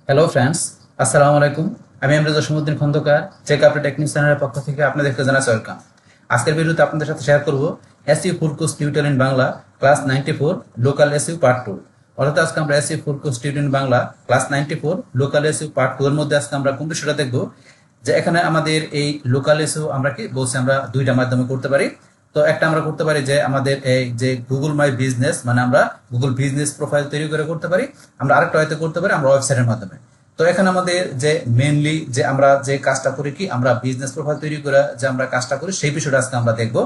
Hello friends, আসসালামু আলাইকুম। আমি আমরাজ Jasimuddin Khandakar, check update technique চ্যানেলের পক্ষ থেকে আপনাদেরকে জানাচ্ছি ওয়েলকাম। আজকের ভিডিওতে আপনাদের সাথে শেয়ার করব SU full course tutorial in Bangla class 94 local SU part 2। অর্থাৎ আজকে আমরা SU full course tutorial in Bangla class 94 local SU part 2 এর মধ্যে আজকে আমরা কোন বিষয়টা দেখব যে এখানে আমাদের এই লোকাল এসইউ আমরা কি বলছি আমরা দুইটা মাধ্যমে করতে পারি। তো একটা আমরা করতে পারি যে আমাদের এই যে গুগল মাই বিজনেস, মানে আমরা গুগল বিজনেস প্রোফাইল তৈরি করে করতে পারি। আমরা আরেকটা হয়তো করতে পারি আমরা ওয়েবসাইটের মাধ্যমে। তো এখানে আমাদের যে মেইনলি যে আমরা যে কাজটা করি কি আমরা বিজনেস প্রোফাইল তৈরি করে যে আমরা কাজটা করি সেই বিষয়টা আজকে আমরা দেখবো।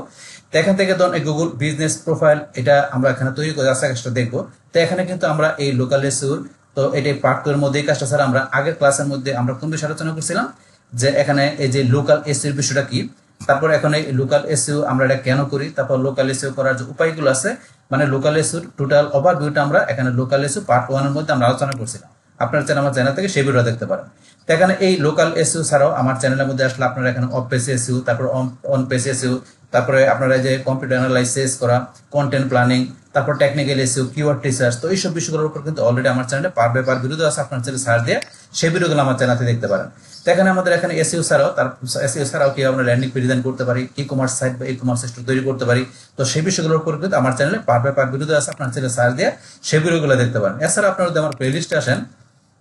তো এখান থেকে ধরুন গুগল বিজনেস প্রোফাইল এটা আমরা এখানে তৈরি করে আজকে কাজটা দেখবো। তো এখানে কিন্তু আমরা এই লোকাল এসইউ, তো এটা পার্ট 2 এর মধ্যে এই কাজটা ছাড়া আমরা আগের ক্লাসের মধ্যে আমরা কোন বিষয়ে আলোচনা করছিলাম যে এখানে এই যে লোকাল এসইউ বিষয়টা কি, তারপর এখন এই লোকাল এসইউ আমরা এটা কেন করি, তারপর লোকাল এসইউ করার যে উপায়গুলো আছে, মানে লোকাল এসইউ টোটাল ওভারভিউটা আমরা এখানে লোকাল এসইউ পার্ট 1 এর মধ্যে আমরা আলোচনা করছিলাম। আপনারা চাইলে আমার চ্যানেল থেকে সেই ভিডিও দেখতে পারেন। তো এখানে এই লোকাল এসইউ ছাড়াও আমার চ্যানেলের মধ্যে আসলে আপনারা এখানে অফ পেজ এসইউ, তারপর অন পেজ এসইউ, তারপরে আপনারা যে কম্পিউটার অ্যানালাইসিস করা, কন্টেন্ট প্ল্যানিং, তারপর টেকনিক্যাল এসইউ, কিওয়ার্ড রিসার্চ, তো এইসব বিষয়গুলোর উপর কিন্তু অলরেডি আমার চ্যানেলে পার বাই পার ভিডিও আছে। আপনার চ্যানেলে সার্চ দিয়ে সেই ভিডিওগুলো আমার চ্যানেলে দেখতে পারেন। তো এখানে আমাদের এখানে এসইউ ছাড়াও এসইউ ছাড়াও কি আমরা ল্যান্ডিং পেজ ডিজাইন করতে পারি, ই কমার্স সাইট বা ই কমার্স স্টোর তৈরি করতে পারি। তো সেই বিষয়গুলোর উপর কিন্তু আমার চ্যানেলে পার বাই পার ভিডিও আছে। আপনার চ্যানেলে সার্চ দিয়ে সেই ভিডিওগুলো দেখতে পারেন। এছাড়া আপনারা যদি আমার প্লেলিস্টে আসেন,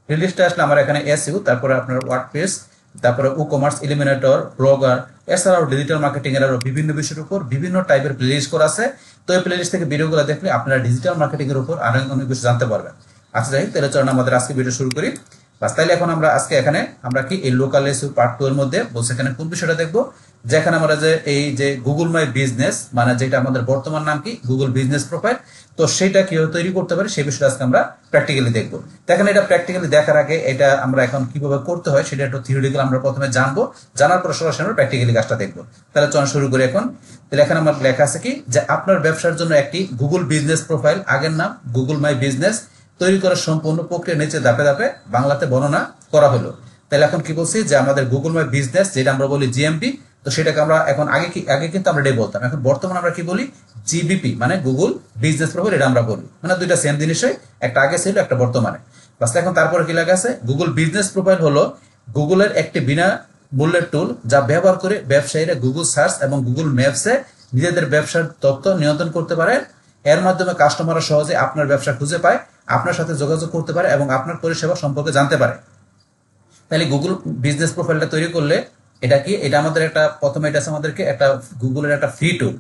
প্লেলিস্টে আসলে আমার এখানে এসইউ, তারপরে আপনার ওয়ার্ডপ্রেস, তারপরে ই কমার্স, এলিমিনেটর, ব্লগার, এছাড়াও ডিজিটাল মার্কেটিং এর আরো বিভিন্ন বিষয়ের উপর বিভিন্ন টাইপের প্লেলিস্ট করা আছে। তো এই প্লেলিস্ট থেকে ভিডিওগুলো দেখলে আপনারা ডিজিটাল মার্কেটিং এর উপর আরো অনেক কিছু জানতে পারবেন। আচ্ছা যাই, তাহলে চলুন আমাদের আজকে ভিডিও শুরু করি। বাস তাইলে এখন আমরা আজকে এখানে আমরা কি এই লোকাল এসইউ পার্ট 2 এর মধ্যে বলছে এখানে কোন বিষয়টা দেখবো, যেখানে আমরা যে এই যে গুগল মাই বিজনেস, মানে যেটা আমাদের বর্তমান নাম কি গুগল বিজনেস প্রোফাইল, তো সেটা কিভাবে তৈরি করতে পারি সেই বিষয়টা আজকে আমরা প্র্যাকটিক্যালি দেখবো। দেখেন এটা প্র্যাকটিক্যালি দেখার আগে এটা আমরা এখন কিভাবে করতে হয় সেটা একটু থিওরিটিক্যাল আমরা প্রথমে জানবো, জানার পর সরাসরি আমরা প্র্যাকটিক্যালি কাজটা দেখবো। তাহলে চল শুরু করি এখন। তাহলে এখানে আমার লেখা আছে কি যে আপনার ব্যবসার জন্য একটি গুগল বিজনেস প্রোফাইল, আগের নাম গুগল মাই বিজনেস, তৈরি করার সম্পূর্ণ প্রক্রিয়া নিচে ধাপে ধাপে বাংলাতে বর্ণনা করা হলো। তাহলে এখন কি বলছি যে আমাদের গুগল মাই বিজনেস যেটা আমরা বলি জিএমপি, তো সেটাকে আমরা এখন আগে কিন্তু আমরা এটাই বলতাম, এখন বর্তমানে আমরা কি বলি জিবিপি, মানে গুগল বিজনেস প্রোফাইল, এটা আমরা বলি, মানে দুইটা সেম জিনিসই, একটা আগে ছিল একটা বর্তমানে। বাস এখন তারপরে কি লেখা আছে, গুগল বিজনেস প্রোফাইল হলো গুগলের একটি বিনা মূল্যের টুল যা ব্যবহার করে ব্যবসায়ীরা গুগল সার্চ এবং গুগল ম্যাপসে নিজেদের ব্যবসার তথ্য নিয়ন্ত্রণ করতে পারে। এর মাধ্যমে কাস্টমাররা সহজে আপনার ব্যবসা খুঁজে পায়, আপনার সাথে যোগাযোগ করতে পারে এবং আপনার পরিষেবা সম্পর্কে জানতে পারে। তাহলে গুগল বিজনেস প্রোফাইলটা তৈরি করলে এটা কি, এটা আমাদের একটা প্রথমে এটা আছে আমাদেরকে একটা গুগলের একটা ফ্রি টুল।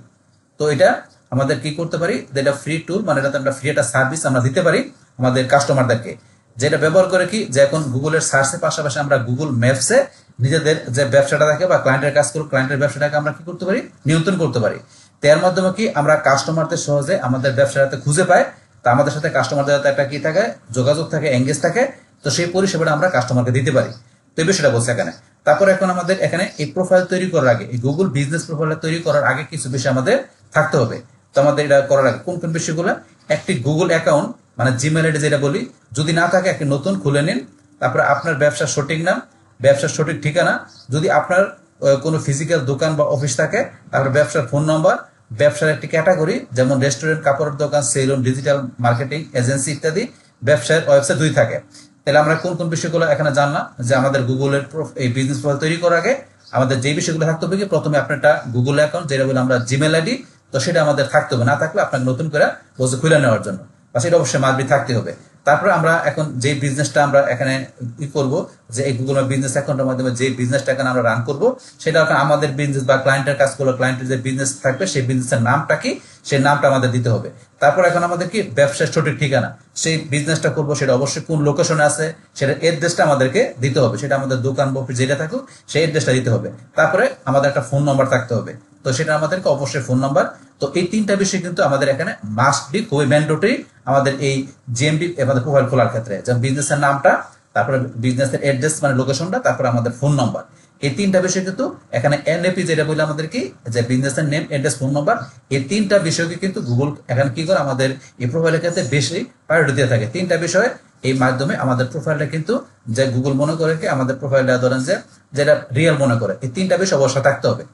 তো এটা আমাদের কি করতে পারি, যেটা ফ্রি টুল, মানে এটাতে আমরা ফ্রি একটা সার্ভিস আমরা দিতে পারি আমাদের কাস্টমারদেরকে, যেটা ব্যবহার করে কি যে এখন গুগলের সার্চের পাশাপাশি আমরা গুগল ম্যাপসে নিজেদের যে ব্যবসাটা থাকে বা ক্লায়েন্টের কাজ করে ক্লায়েন্টের ব্যবসাটাকে আমরা কি করতে পারি, নিয়ন্ত্রণ করতে পারি। তো এর মাধ্যমে কি আমরা কাস্টমারদের সহজে আমাদের ব্যবসাটাতে খুঁজে পাই, তা আমাদের সাথে কাস্টমারদের একটা কি থাকে, যোগাযোগ থাকে, এঙ্গেজ থাকে, তো সেই পরিষেবাটা আমরা কাস্টমারকে দিতে পারি। তো এই বিষয়টা বলছে এখানে। তারপর এখন আমাদের এখানে এই প্রোফাইল তৈরি করার আগে, এই গুগল বিজনেস প্রোফাইল তৈরি করার আগে কিছু বিষয় আমাদের থাকতে হবে। তো আমাদের এটা করার আগে কোন কোন বিষয়গুলো, একটি গুগল অ্যাকাউন্ট মানে জিমেল আইডি যেটা বলি, যদি না থাকে একটি নতুন খুলে নিন। তারপরে আপনার ব্যবসার সঠিক নাম, ব্যবসার সঠিক ঠিকানা, যদি আপনার কোনো ফিজিক্যাল দোকান বা অফিস থাকে, তারপরে ব্যবসার ফোন নম্বর, ব্যবসার একটি ক্যাটাগরি যেমন রেস্টুরেন্ট, কাপড়ের দোকান, সেলুন, ডিজিটাল মার্কেটিং এজেন্সি ইত্যাদি, ব্যবসার ওয়েবসাইট যদি থাকে। তাহলে আমরা কোন কোন বিষয়গুলো এখানে জানলাম যে আমাদের গুগলের এই বিজনেস প্রোফাইল তৈরি করার আগে আমাদের যে বিষয়গুলো থাকতে হবে কি, প্রথমে আপনার একটা গুগল অ্যাকাউন্ট যেটা বলে আমরা জিমেল আইডি, তো সেটা আমাদের থাকতে হবে, না থাকলে আপনাকে নতুন করে বসে খুলে নেওয়ার জন্য, বা সেটা অবশ্যই মাসবি থাকতে হবে। তারপরে আমরা এখন যে বিজনেসটা আমরা এখানে ই করব, যে এই গুগল বিজনেস অ্যাকাউন্টের মাধ্যমে যে বিজনেসটা এখানে আমরা রান করব, সেটা এখন আমাদের বিজনেস বা ক্লায়েন্টের কাজ করলো, ক্লায়েন্টের যে বিজনেস থাকবে সেই বিজনেসের নামটা কি, সেই নামটা আমাদের দিতে হবে। তারপর এখন আমাদের কি ব্যবসার সঠিক ঠিকানা, সেই বিজনেসটা করবো সেটা অবশ্যই কোন লোকেশনে আছে সেটা এড্রেসটা আমাদেরকে দিতে হবে, সেটা আমাদের দোকান বা অফিস যেটা থাকুক সেই এড্রেসটা দিতে হবে। তারপরে আমাদের একটা ফোন নাম্বার থাকতে হবে, তো সেটা আমাদেরকে অবশ্যই ফোন নাম্বার। তো এই তিনটা বিষয় কিন্তু আমাদের এখানে মাস্ট বি, খুবই ম্যান্ডেটরি আমাদের এই জিএমপি আমাদের প্রোফাইল খোলার ক্ষেত্রে, যেমন বিজনেসের নামটা, তারপরে বিজনেসের অ্যাড্রেস মানে লোকেশনটা, তারপরে আমাদের ফোন নাম্বার। এই তিনটা বিষয় কিন্তু এখানে এনএপি যেটা বলে আমাদের কি, যে বিজনেসের নেম, অ্যাড্রেস, ফোন নাম্বার, এই তিনটা বিষয়কে কিন্তু গুগল এখানে কি করে আমাদের এই প্রোফাইলের ক্ষেত্রে বেশি প্রায়োরিটি দিয়ে থাকে। তিনটা বিষয়ে এই মাধ্যমে আমাদের প্রোফাইলটা কিন্তু যে গুগল মনে করে কি আমাদের প্রোফাইলটা ধরেন যে যেটা রিয়েল মনে করে, এই তিনটা বিষয় অবশ্যই থাকতে হবে,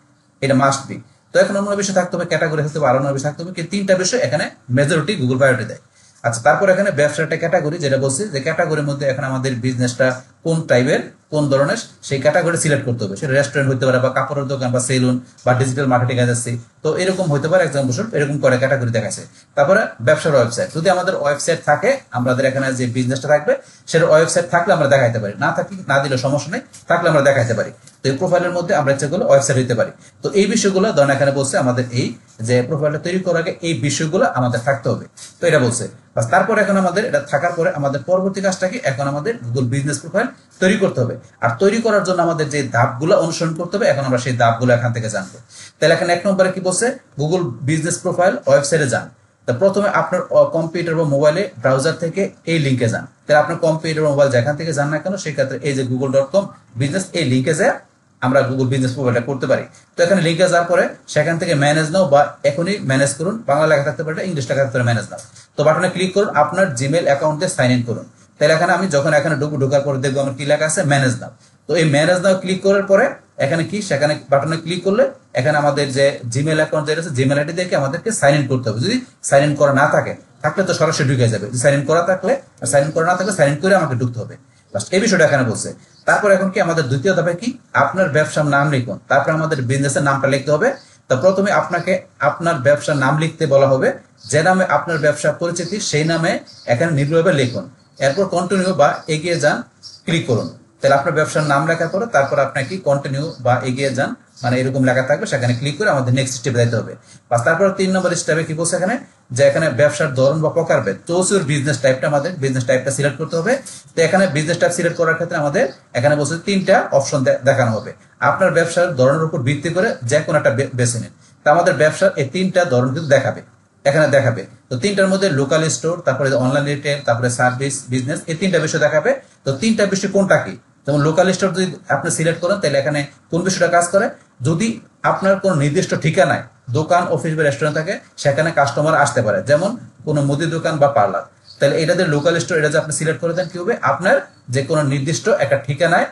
এটা মাস্ট বি। তো এখন অন্য বিষয় থাকতে হবে, ক্যাটাগরি থাকতে হবে, আরো অন্য বিষয় থাকতে হবে, কি তিনটা বিষয় এখানে মেজরিটি গুগল প্রায়োরিটি দেয়। আচ্ছা, তারপর এখানে ব্যবসাটা ক্যাটাগরি, যেটা বলছি যে ক্যাটাগরির মধ্যে এখানে আমাদের বিজনেসটা কোন টাইপের, কোন ধরনের, সেই ক্যাটাগরি সিলেক্ট করতে হবে। সেটা রেস্টুরেন্ট হতে পারে, বা কাপড়ের দোকান, বা সেলুন, বা ডিজিটাল মার্কেটিং এজেন্সি, তো এরকম হতে পারে। এক্সাম্পল এরকম করে ক্যাটাগরি দেখাচ্ছে। তারপরে ব্যবসার ওয়েবসাইট, যদি আমাদের ওয়েবসাইট থাকে, আমাদের এখানে যে বিজনেসটা থাকবে সেটা ওয়েবসাইট থাকলে আমরা দেখাইতে পারি, না থাকলে না দিলে সমস্যা নেই, থাকলে আমরা দেখাইতে পারি। তো এই প্রোফাইলের মধ্যে আমরা ইচ্ছা করলে ওয়েবসাইট হতে পারি। তো এই বিষয়গুলো ধরেন এখানে বলছে আমাদের এই যে প্রোফাইলটা তৈরি করার আগে এই বিষয়গুলো আমাদের থাকতে হবে। তো এটা বলছে বাস। তারপর এখন আমাদের এটা থাকার পরে আমাদের পরবর্তী কাজটা কি, এখন আমাদের গুগল বিজনেস প্রোফাইল তৈরি করতে হবে। আর তৈরি করার জন্য আমাদের যে ধাপগুলো অনুসরণ করতে হবে, এখন আমরা সেই ধাপগুলো এখান থেকে জানবো। তাহলে এখানে 1 নম্বরে কি বলছে, গুগল বিজনেস প্রোফাইল ওয়েবসাইটে যান। তা প্রথমে আপনার কম্পিউটার বা মোবাইলে ব্রাউজার থেকে এই লিঙ্কে যান। তাহলে আপনার কম্পিউটার মোবাইল যেখান থেকে যান না কেন, সেক্ষেত্রে এই যে google.com বিজনেস, এই লিঙ্কে যায় আমরা গুগল বিজনেস প্রোফাইলটা করতে পারি। তো এখানে লিঙ্কে যাওয়ার পরে সেখান থেকে ম্যানেজ নাও, বা এখনই ম্যানেজ করুন, বাংলা লেখা থাকতে পারে, ইংলিশ লেখা থাকতে পারে, ম্যানেজ নাও। তো বাটনে ক্লিক করুন, আপনার জিমেল অ্যাকাউন্টে সাইন ইন করুন। তাহলে এখানে আমি যখন এখানে ঢোকার পরে দেখবো আমার কি লেখা আছে, ম্যানেজ নাও। তো এই ম্যানেজ নাও ক্লিক করার পরে এখানে কি, সেখানে বাটনে ক্লিক করলে এখানে আমাদের যে জিমেল অ্যাকাউন্ট যেটা আছে, জিমেল আইডি দেখে আমাদেরকে সাইন ইন করতে হবে। যদি সাইন ইন করা না থাকে, থাকলে তো সরাসরি ঢুকে যাবে। যদি সাইন ইন করা থাকলে, আর সাইন ইন করা না থাকলে সাইন ইন করে আমাকে ঢুকতে হবে। এই বিষয়টা এখানে বলছে। তারপর এখন কি আমাদের দ্বিতীয় ধাপে কি, আপনার ব্যবসার নাম লিখুন। তারপর আমাদের বিজনেসের নামটা লিখতে হবে। তো প্রথমে আপনাকে আপনার ব্যবসার নাম লিখতে বলা হবে, যে নামে আপনার ব্যবসা পরিচিতি সেই নামে এখানে নির্ভুলভাবে লিখুন। এরপর কন্টিনিউ বা এগিয়ে যান ক্লিক করুন। তাহলে আপনার ব্যবসার নাম লেখার পরে তারপর আপনাকে কন্টিনিউ বা এগিয়ে যান, মানে এরকম লেখা থাকবে, সেখানে ক্লিক করে আমাদের নেক্সট স্টেপে যেতে হবে। বাস। তারপর 3 নম্বর স্টেপে কি বলছে এখানে, যে এখানে ব্যবসার ধরন বা প্রকারভেদ, চৌসুর বিজনেস টাইপটা, আমাদের বিজনেস টাইপটা সিলেক্ট করতে হবে। তো এখানে বিজনেস টাইপ সিলেক্ট করার ক্ষেত্রে আমাদের এখানে বলছে 3টা অপশন দেখানো হবে। আপনার ব্যবসার ধরনের উপর ভিত্তি করে যে কোনো একটা বেছে নিন। তো আমাদের ব্যবসার এই 3টা ধরন কিন্তু দেখাবে, এখানে দেখাবে। তো 3টার মধ্যে লোকাল স্টোর, তারপরে অনলাইন রিটেল, তারপরে সার্ভিস বিজনেস, এই 3টা বিষয় দেখাবে। তো 3টা বিষয় কোনটা কি, যেমন লোকাল স্টোর যদি আপনি সিলেক্ট করেন, তাহলে এখানে কোন বিষয়টা কাজ করে, যদি আপনার কোনো নির্দিষ্ট ঠিকানায় দোকান, অফিস বা রেস্টুরেন্ট থাকে, সেখানে কাস্টমার আসতে পারে, যেমন কোনো মুদি দোকান বা পার্লার, তাহলে এটাদের লোকাল স্টোর, এটা যে আপনি সিলেক্ট করে দেন, কি হবে, আপনার যে কোনো নির্দিষ্ট একটা ঠিকানায়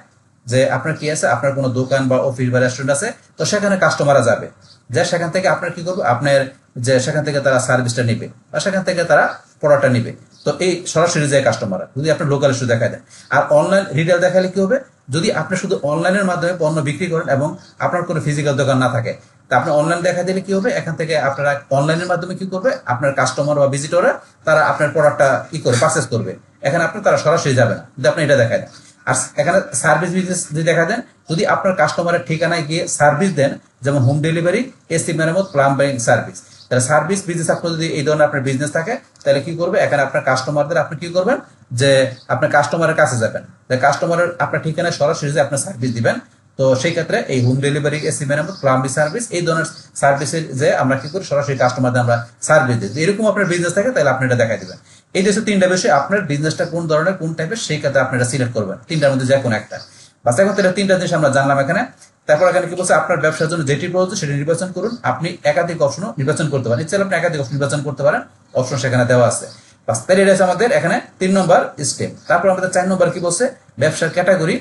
যে আপনার কি আছে, আপনার কোনো দোকান বা অফিস বা রেস্টুরেন্ট আছে, তো সেখানে কাস্টমাররা যাবে, যে সেখান থেকে আপনার কি করবে, আপনার যে সেখান থেকে তারা সার্ভিসটা নিবে, বা সেখান থেকে তারা প্রোডাক্টটা নিবে। তো এই সরাসরি যায় কাস্টমাররা, যদি আপনার লোকাল স্টোর দেখায় দেন। আর অনলাইন রিটেল দেখালে কি হবে, যদি আপনি শুধু অনলাইনের মাধ্যমে পণ্য বিক্রি করেন এবং আপনার কোনো ফিজিক্যাল দোকান না থাকে, তা আপনি অনলাইন দেখা দিলে কি হবে, এখান থেকে আপনারা অনলাইনের মাধ্যমে কি করবে, আপনার কাস্টমার বা ভিজিটররা তারা আপনার প্রোডাক্টটা কি করে পারচেস করবে, এখানে আপনি তারা সরাসরি যাবে না, যদি আপনি এটা দেখায় দেন। আর এখানে সার্ভিস বিজনেস যদি দেখা দেন, যদি আপনার কাস্টমারের ঠিকানায় গিয়ে সার্ভিস দেন, যেমন হোম ডেলিভারি, এসি মেরামত, প্লাম্বিং সার্ভিস, তাহলে সার্ভিস বিজনেস আপনার যদি এই ধরনের আপনার বিজনেস থাকে, তাহলে কি করবে, এখানে আপনার কাস্টমারদের আপনি কি করবেন, যে আপনার কাস্টমারের কাছে যাবেন, কাস্টমারের আপনার ঠিকানায় সরাসরি যে আপনার সার্ভিস দিবেন। তো সেই ক্ষেত্রে এই হোম ডেলিভারি, এসি মেরামত, প্লাম্বিং সার্ভিস, এই ধরনের সার্ভিসের যে আমরা কি করি, সরাসরি কাস্টমারদের আমরা সার্ভিস দিই। এরকম আপনার বিজনেস থাকে, তাহলে আপনি এটা দেখাই দিবেন। এই দেশে 3টা বিষয়, আপনার বিজনেসটা কোন ধরনের, কোন টাইপের, সেই ক্ষেত্রে আপনি এটা সিলেক্ট করবেন, 3টার মধ্যে যে কোনো একটা। বাস। এখন 3টা জিনিস আমরা জানলাম এখানে। তারপর এখানে কি বলছে, আপনার ব্যবসার জন্য যেটি প্রয়োজন সেটি নির্বাচন করুন। আপনি একাধিক অপশনও নির্বাচন করতে পারেন, ইচ্ছা আপনি একাধিক অপশন নির্বাচন করতে পারেন, অপশন সেখানে দেওয়া আছে। বাস। তাহলে এটা আমাদের এখানে 3 নম্বর স্টেপ। তারপর আমাদের 4 নম্বর কি বলছে, ব্যবসার ক্যাটাগরি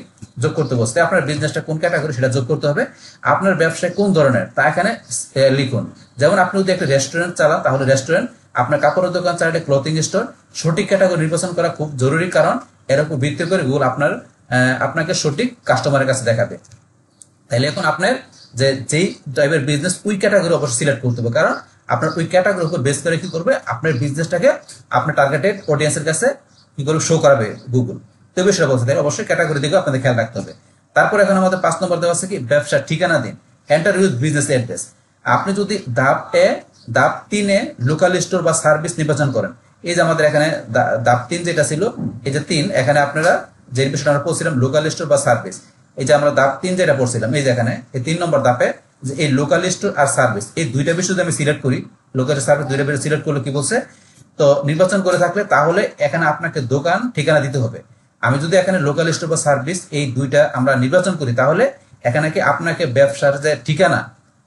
যোগ করতে বলছে। আপনার বিজনেসটা কোন ক্যাটাগরি সেটা যোগ করতে হবে। আপনার ব্যবসায় কোন ধরনের তা এখানে লিখুন। যেমন আপনি যদি একটা রেস্টুরেন্ট চালান, তাহলে রেস্টুরেন্ট, আপনার কাপড়ের দোকান চালালে ক্লথিং স্টোর। সঠিক ক্যাটাগরি নির্বাচন করা খুব জরুরি, কারণ এর উপর ভিত্তি করে গুগল আপনাকে সঠিক কাস্টমারের কাছে দেখাবে। তাহলে এখন আপনার যেই টাইপের বিজনেস, ওই ক্যাটাগরি অবশ্যই সিলেক্ট করতে হবে, কারণ আপনার ওই ক্যাটাগরির উপর বেস করে কি করবে, আপনার বিজনেসটাকে আপনার টার্গেটেড অডিয়েন্সের কাছে কি করবে, শো করাবে গুগল। তো বিষয়টা বলতে তাই অবশ্যই ক্যাটাগরি দিকে আপনাদের খেয়াল রাখতে হবে। তারপর এখন আমাদের 5 নম্বর দেওয়া আছে কি, ব্যবসার ঠিকানা দিন, এন্টার ইউজ বিজনেস অ্যাড্রেস। আপনি যদি ধাপ 3-এ লোকাল স্টোর বা সার্ভিস নির্বাচন করেন, এই যে আমাদের এখানে ধাপ 3 যেটা ছিল, এই যে 3, এখানে আপনারা যে বিষয়টা আমরা পড়ছিলাম লোকাল স্টোর বা সার্ভিস, এই যে আমরা ধাপ 3 যেটা পড়ছিলাম, এই যে এখানে এই 3 নম্বর ধাপে যে এই লোকাল স্টোর আর সার্ভিস, এই 2টা বিষয় যদি আমি সিলেক্ট করি, লোকাল সার্ভিস 2টা বিষয় সিলেক্ট করলে কি বলছে, তো নির্বাচন করে থাকলে তাহলে এখানে আপনাকে দোকান ঠিকানা দিতে হবে। আমি যদি এখানে লোকাল স্টোর বা সার্ভিস এই 2টা আমরা নির্বাচন করি, তাহলে এখানে কি আপনাকে ব্যবসার যে ঠিকানা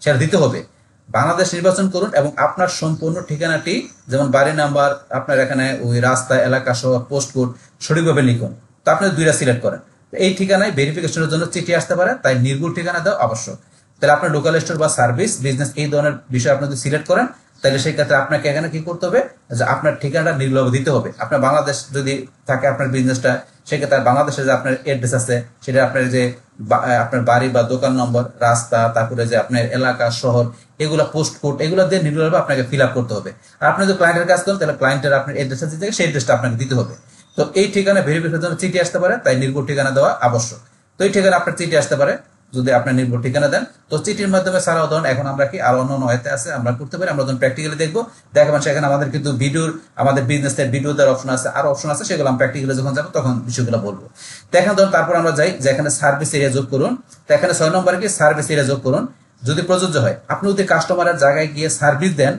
সেটা দিতে হবে। বাংলাদেশ নির্বাচন করুন এবং আপনার সম্পূর্ণ ঠিকানাটি, যেমন বাড়ি নাম্বার, আপনার এখানে ওই রাস্তা, এলাকা সহ পোস্ট কোড সঠিকভাবে লিখুন। তো আপনি 2টা সিলেক্ট করেন। এই ঠিকানায় ভেরিফিকেশনের জন্য চিঠি আসতে পারে, তাই নির্ভুল ঠিকানা দেওয়া আবশ্যক। তাহলে আপনার লোকাল স্টোর বা সার্ভিস বিজনেস এই ধরনের বিষয় আপনি যদি সিলেক্ট করেন, তাহলে সেই ক্ষেত্রে আপনাকে এখানে কি করতে হবে যে আপনার ঠিকানাটা নির্লভ দিতে হবে। আপনার বাংলাদেশ যদি থাকে আপনার বিজনেসটা, সেক্ষেত্রে বাংলাদেশে যে আপনার অ্যাড্রেস আছে সেটা আপনার যে আপনার বাড়ি বা দোকান নম্বর, রাস্তা, তারপরে যে আপনার এলাকা, শহর, এগুলা পোস্ট কোড, এগুলো দিয়ে নির্ভরভাবে আপনাকে ফিল আপ করতে হবে। আর আপনি যদি ক্লায়েন্টের কাজ করেন তাহলে ক্লায়েন্টের আপনার অ্যাড্রেসটা দিতে সেই অ্যাড্রেসটা আপনাকে দিতে হবে। তো এই ঠিকানা ভেরিফিকেশনের জন্য চিঠি আসতে পারে, তাই নির্ভুল ঠিকানা দেওয়া আবশ্যক। তো এই ঠিকানা আপনার চিঠি আসতে পারে যদি আপনার নির্ভুল ঠিকানা দেন। তো চিঠির মাধ্যমে ছাড়াও ধরুন এখন আমরা কি আরো অন্য ওয়েতে আছে আমরা করতে পারি, আমরা ধরুন প্র্যাকটিক্যালি দেখবো। দেখাবেন সেখানে আমাদের কিন্তু ভিডিওর, আমাদের বিজনেসের ভিডিও দেওয়ার অপশন আছে, আরো অপশন আছে, সেগুলো আমি প্র্যাকটিক্যালি যখন যাবো তখন বিষয়গুলো বলবো। তো এখন ধরুন তারপর আমরা যাই যে এখানে সার্ভিস এরিয়া যোগ করুন। তো এখানে 6 নম্বরে কি সার্ভিস এরিয়া যোগ করুন যদি প্রযোজ্য হয়। আপনি যদি কাস্টমারের জায়গায় গিয়ে সার্ভিস দেন,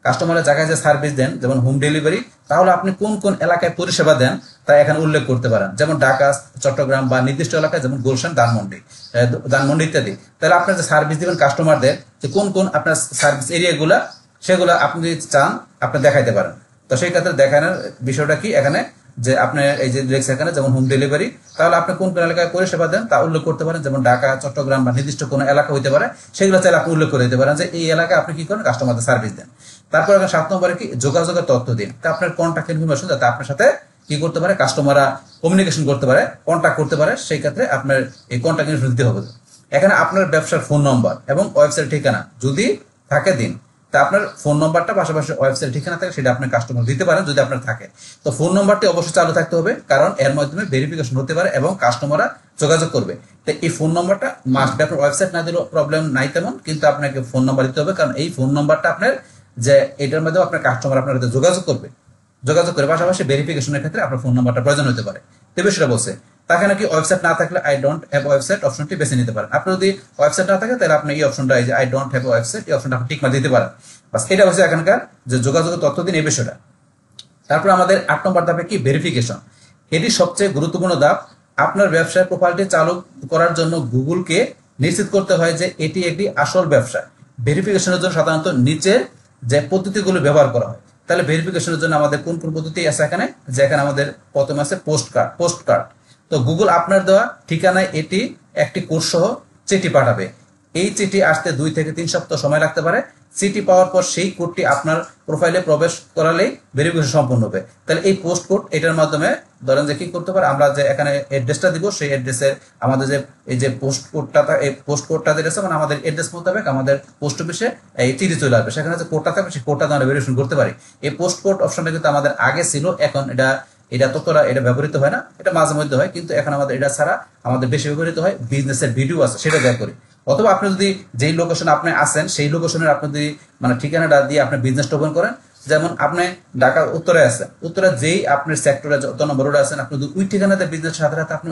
কাস্টমারের জায়গায় যে সার্ভিস দেন যেমন হোম ডেলিভারি, তাহলে আপনি কোন কোন এলাকায় পরিষেবা দেন তা এখানে উল্লেখ করতে পারেন, যেমন ঢাকা, চট্টগ্রাম বা নির্দিষ্ট এলাকায় যেমন গুলশান, ধানমন্ডি ইত্যাদি। তাহলে আপনার যে সার্ভিস দিবেন কাস্টমারদের, যে কোন কোন আপনার সার্ভিস এরিয়াগুলা, সেগুলো আপনি যদি চান আপনি দেখাইতে পারেন। তো সেই ক্ষেত্রে দেখানোর বিষয়টা কি এখানে যে আপনি এই যে লেখছে এখানে যেমন হোম ডেলিভারি, তাহলে আপনি কোন কোন এলাকায় পরিষেবা দেন তা উল্লেখ করতে পারেন, যেমন ঢাকা, চট্টগ্রাম বা নির্দিষ্ট কোনো এলাকা হইতে পারে, সেগুলো চাইলে আপনি উল্লেখ করে দিতে পারেন যে এই এলাকায় আপনি কি করেন, কাস্টমারদের সার্ভিস দেন। তারপর এখন 7 নম্বরে কি যোগাযোগের তথ্য দিন। তা আপনার কন্ট্যাক্ট ইনফরমেশন যাতে আপনার সাথে কি করতে পারে, কাস্টমাররা কমিউনিকেশন করতে পারে, কন্ট্যাক্ট করতে পারে, সেই ক্ষেত্রে আপনার এই কন্ট্যাক্ট ইনফরমেশন দিতে হবে। এখানে আপনার ব্যবসার ফোন নম্বর এবং ওয়েবসাইট ঠিকানা যদি থাকে দিন। তা আপনার ফোন নম্বরটা পাশাপাশি ওয়েবসাইট ঠিকানা থাকে সেটা আপনি কাস্টমার দিতে পারেন যদি আপনার থাকে। তো ফোন নম্বরটি অবশ্যই চালু থাকতে হবে, কারণ এর মাধ্যমে ভেরিফিকেশন হতে পারে এবং কাস্টমাররা যোগাযোগ করবে। তো এই ফোন নম্বরটা মাস্ট বি, আপনার ওয়েবসাইট না দিলেও প্রবলেম নাই তেমন, কিন্তু আপনাকে ফোন নম্বর দিতে হবে, কারণ এই ফোন নম্বরটা আপনার যে এটার মাধ্যমে আপনার কাস্টমার আপনার সাথে যোগাযোগ করে পাশাপাশি ভেরিফিকেশনের ক্ষেত্রে আপনার ফোন নম্বরটা প্রয়োজন হতে পারে। তো বিষয়টা বলছে তাকে নাকি ওয়েবসাইট না থাকলে আই ডোন্ট হ্যাভ ওয়েবসাইট অপশনটি বেছে নিতে পারেন। আপনার যদি ওয়েবসাইট না থাকে তাহলে আপনি এই অপশনটা, এই যে আই ডোন্ট হ্যাভ ওয়েবসাইট, এই অপশনটা আপনি টিক মার দিতে পারেন। বাস এটা হচ্ছে এখানকার যে যোগাযোগের তথ্য দিন এই বিষয়টা। তারপর আমাদের 8 নম্বর ধাপে কি ভেরিফিকেশন। এটি সবচেয়ে গুরুত্বপূর্ণ ধাপ। আপনার ব্যবসায় প্রোফাইলটি চালু করার জন্য গুগলকে নিশ্চিত করতে হয় যে এটি একটি আসল ব্যবসা। ভেরিফিকেশনের জন্য সাধারণত নিচের যে পদ্ধতিগুলো ব্যবহার করা হয়। তাহলে ভেরিফিকেশনের জন্য আমাদের কোন কোন পদ্ধতি আছে এখানে, যে এখানে আমাদের প্রথমে আছে পোস্ট কার্ড। তো গুগল আপনার দেওয়া ঠিকানায় এটি একটি কোড সহ চিঠি পাঠাবে। এই চিঠি আসতে 2 থেকে 3 সপ্তাহ সময় লাগতে পারে। চিঠি পাওয়ার পর সেই কোডটি আপনার প্রোফাইলে প্রবেশ করালেই ভেরিফিকেশন সম্পূর্ণ হবে। তাহলে এই পোস্ট কোড, এটার মাধ্যমে ধরেন যে কি করতে পারে, আমরা যে এখানে অ্যাড্রেসটা দিব সেই অ্যাড্রেসের আমাদের যে এই যে পোস্ট কোডটা দিয়েছে, মানে আমাদের অ্যাড্রেস মোতাবেক আমাদের পোস্ট অফিসে এই চিঠি চলে আসবে, সেখানে যে কোডটা থাকবে সেই কোডটা আমরা ভেরিফিকেশন করতে পারি। এই পোস্ট কোড অপশনটা কিন্তু আমাদের আগে ছিল, এখন এটা ততটা এটা ব্যবহৃত হয় না, এটা মাঝে মধ্যে হয়, কিন্তু এখন আমাদের এটা ছাড়া আমাদের বেশি ব্যবহৃত হয় বিজনেসের ভিডিও আছে সেটা দেয়া করি। অথবা আপনি যদি যেই লোকেশন আপনি আছেন সেই লোকেশনের আপনি যদি মানে ঠিকানাটা দিয়ে আপনি বিজনেসটা ওপেন করেন, যেমন আপনি ঢাকার উত্তরে আছেন, উত্তরে যেই আপনার সেক্টরে যত নম্বর রোডে আছেন, আপনি যদি ওই ঠিকানাতে বিজনেস সাথে সাথে আপনি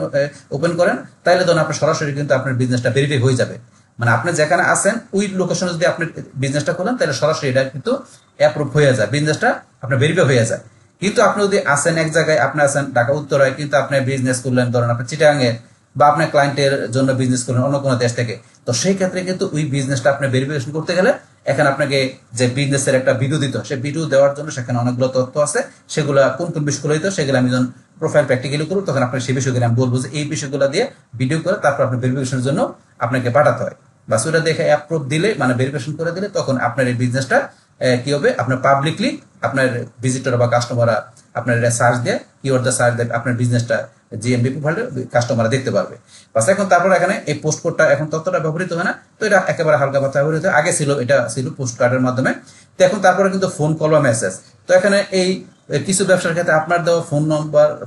ওপেন করেন, তাহলে ধরুন আপনার সরাসরি কিন্তু আপনার বিজনেসটা ভেরিফাই হয়ে যাবে। মানে আপনি যেখানে আছেন ওই লোকেশনে যদি আপনি বিজনেসটা করেন তাহলে সরাসরি এটা কিন্তু অ্যাপ্রুভ হয়ে যায়, বিজনেসটা আপনার ভেরিফাই হয়ে যায়। কিন্তু আপনি যদি আসেন এক জায়গায়, আপনি আছেন ঢাকা উত্তরায়, কিন্তু আপনি বিজনেস করলেন ধরেন আপনি চিটাগাঙে, বা আপনার ক্লায়েন্টের জন্য বিজনেস করলেন অন্য কোনো দেশ থেকে, তো সেই ক্ষেত্রে কিন্তু ওই বিজনেসটা আপনি ভেরিফিকেশন করতে গেলে এখানে আপনাকে যে বিজনেসের একটা ভিডিও দিতে হয়, সেই ভিডিও দেওয়ার জন্য সেখানে অনেকগুলো তথ্য আছে, সেগুলো কোন কোন বিষয়গুলো দিতে হয় সেগুলো আমি যখন প্রোফাইল প্র্যাকটিক্যালি করবো তখন আপনার সেই বিষয়গুলো আমি বলবো যে এই বিষয়গুলো দিয়ে ভিডিও করে তারপর আপনার ভেরিফিকেশনের জন্য আপনাকে পাঠাতে হয়। বা ওটা দেখে অ্যাপ্রুভ দিলে, মানে ভেরিফিকেশন করে দিলে, তখন আপনার এই বিজনেসটা কি হবে, আপনার পাবলিকলি আপনার ভিজিটর বা কাস্টমাররা আপনার এটা সার্চ দিয়ে কিওয়ার্ড দিয়ে সার্চ দিয়ে আপনার বিজনেসটা জিএমবি প্রোফাইলে কাস্টমাররা দেখতে পারবে। বাস এখন তারপর এখানে এই পোস্ট কোডটা এখন ততটা ব্যবহৃত হয় না, তো এটা একেবারে হালকা পাতলা ব্যবহৃত হয়। আগে ছিল, এটা ছিল পোস্ট কার্ডের মাধ্যমে। তো এখন তারপরে কিন্তু ফোন কল বা মেসেজ। তো এখানে এই কিছু ব্যবসার ক্ষেত্রে আপনার দেওয়া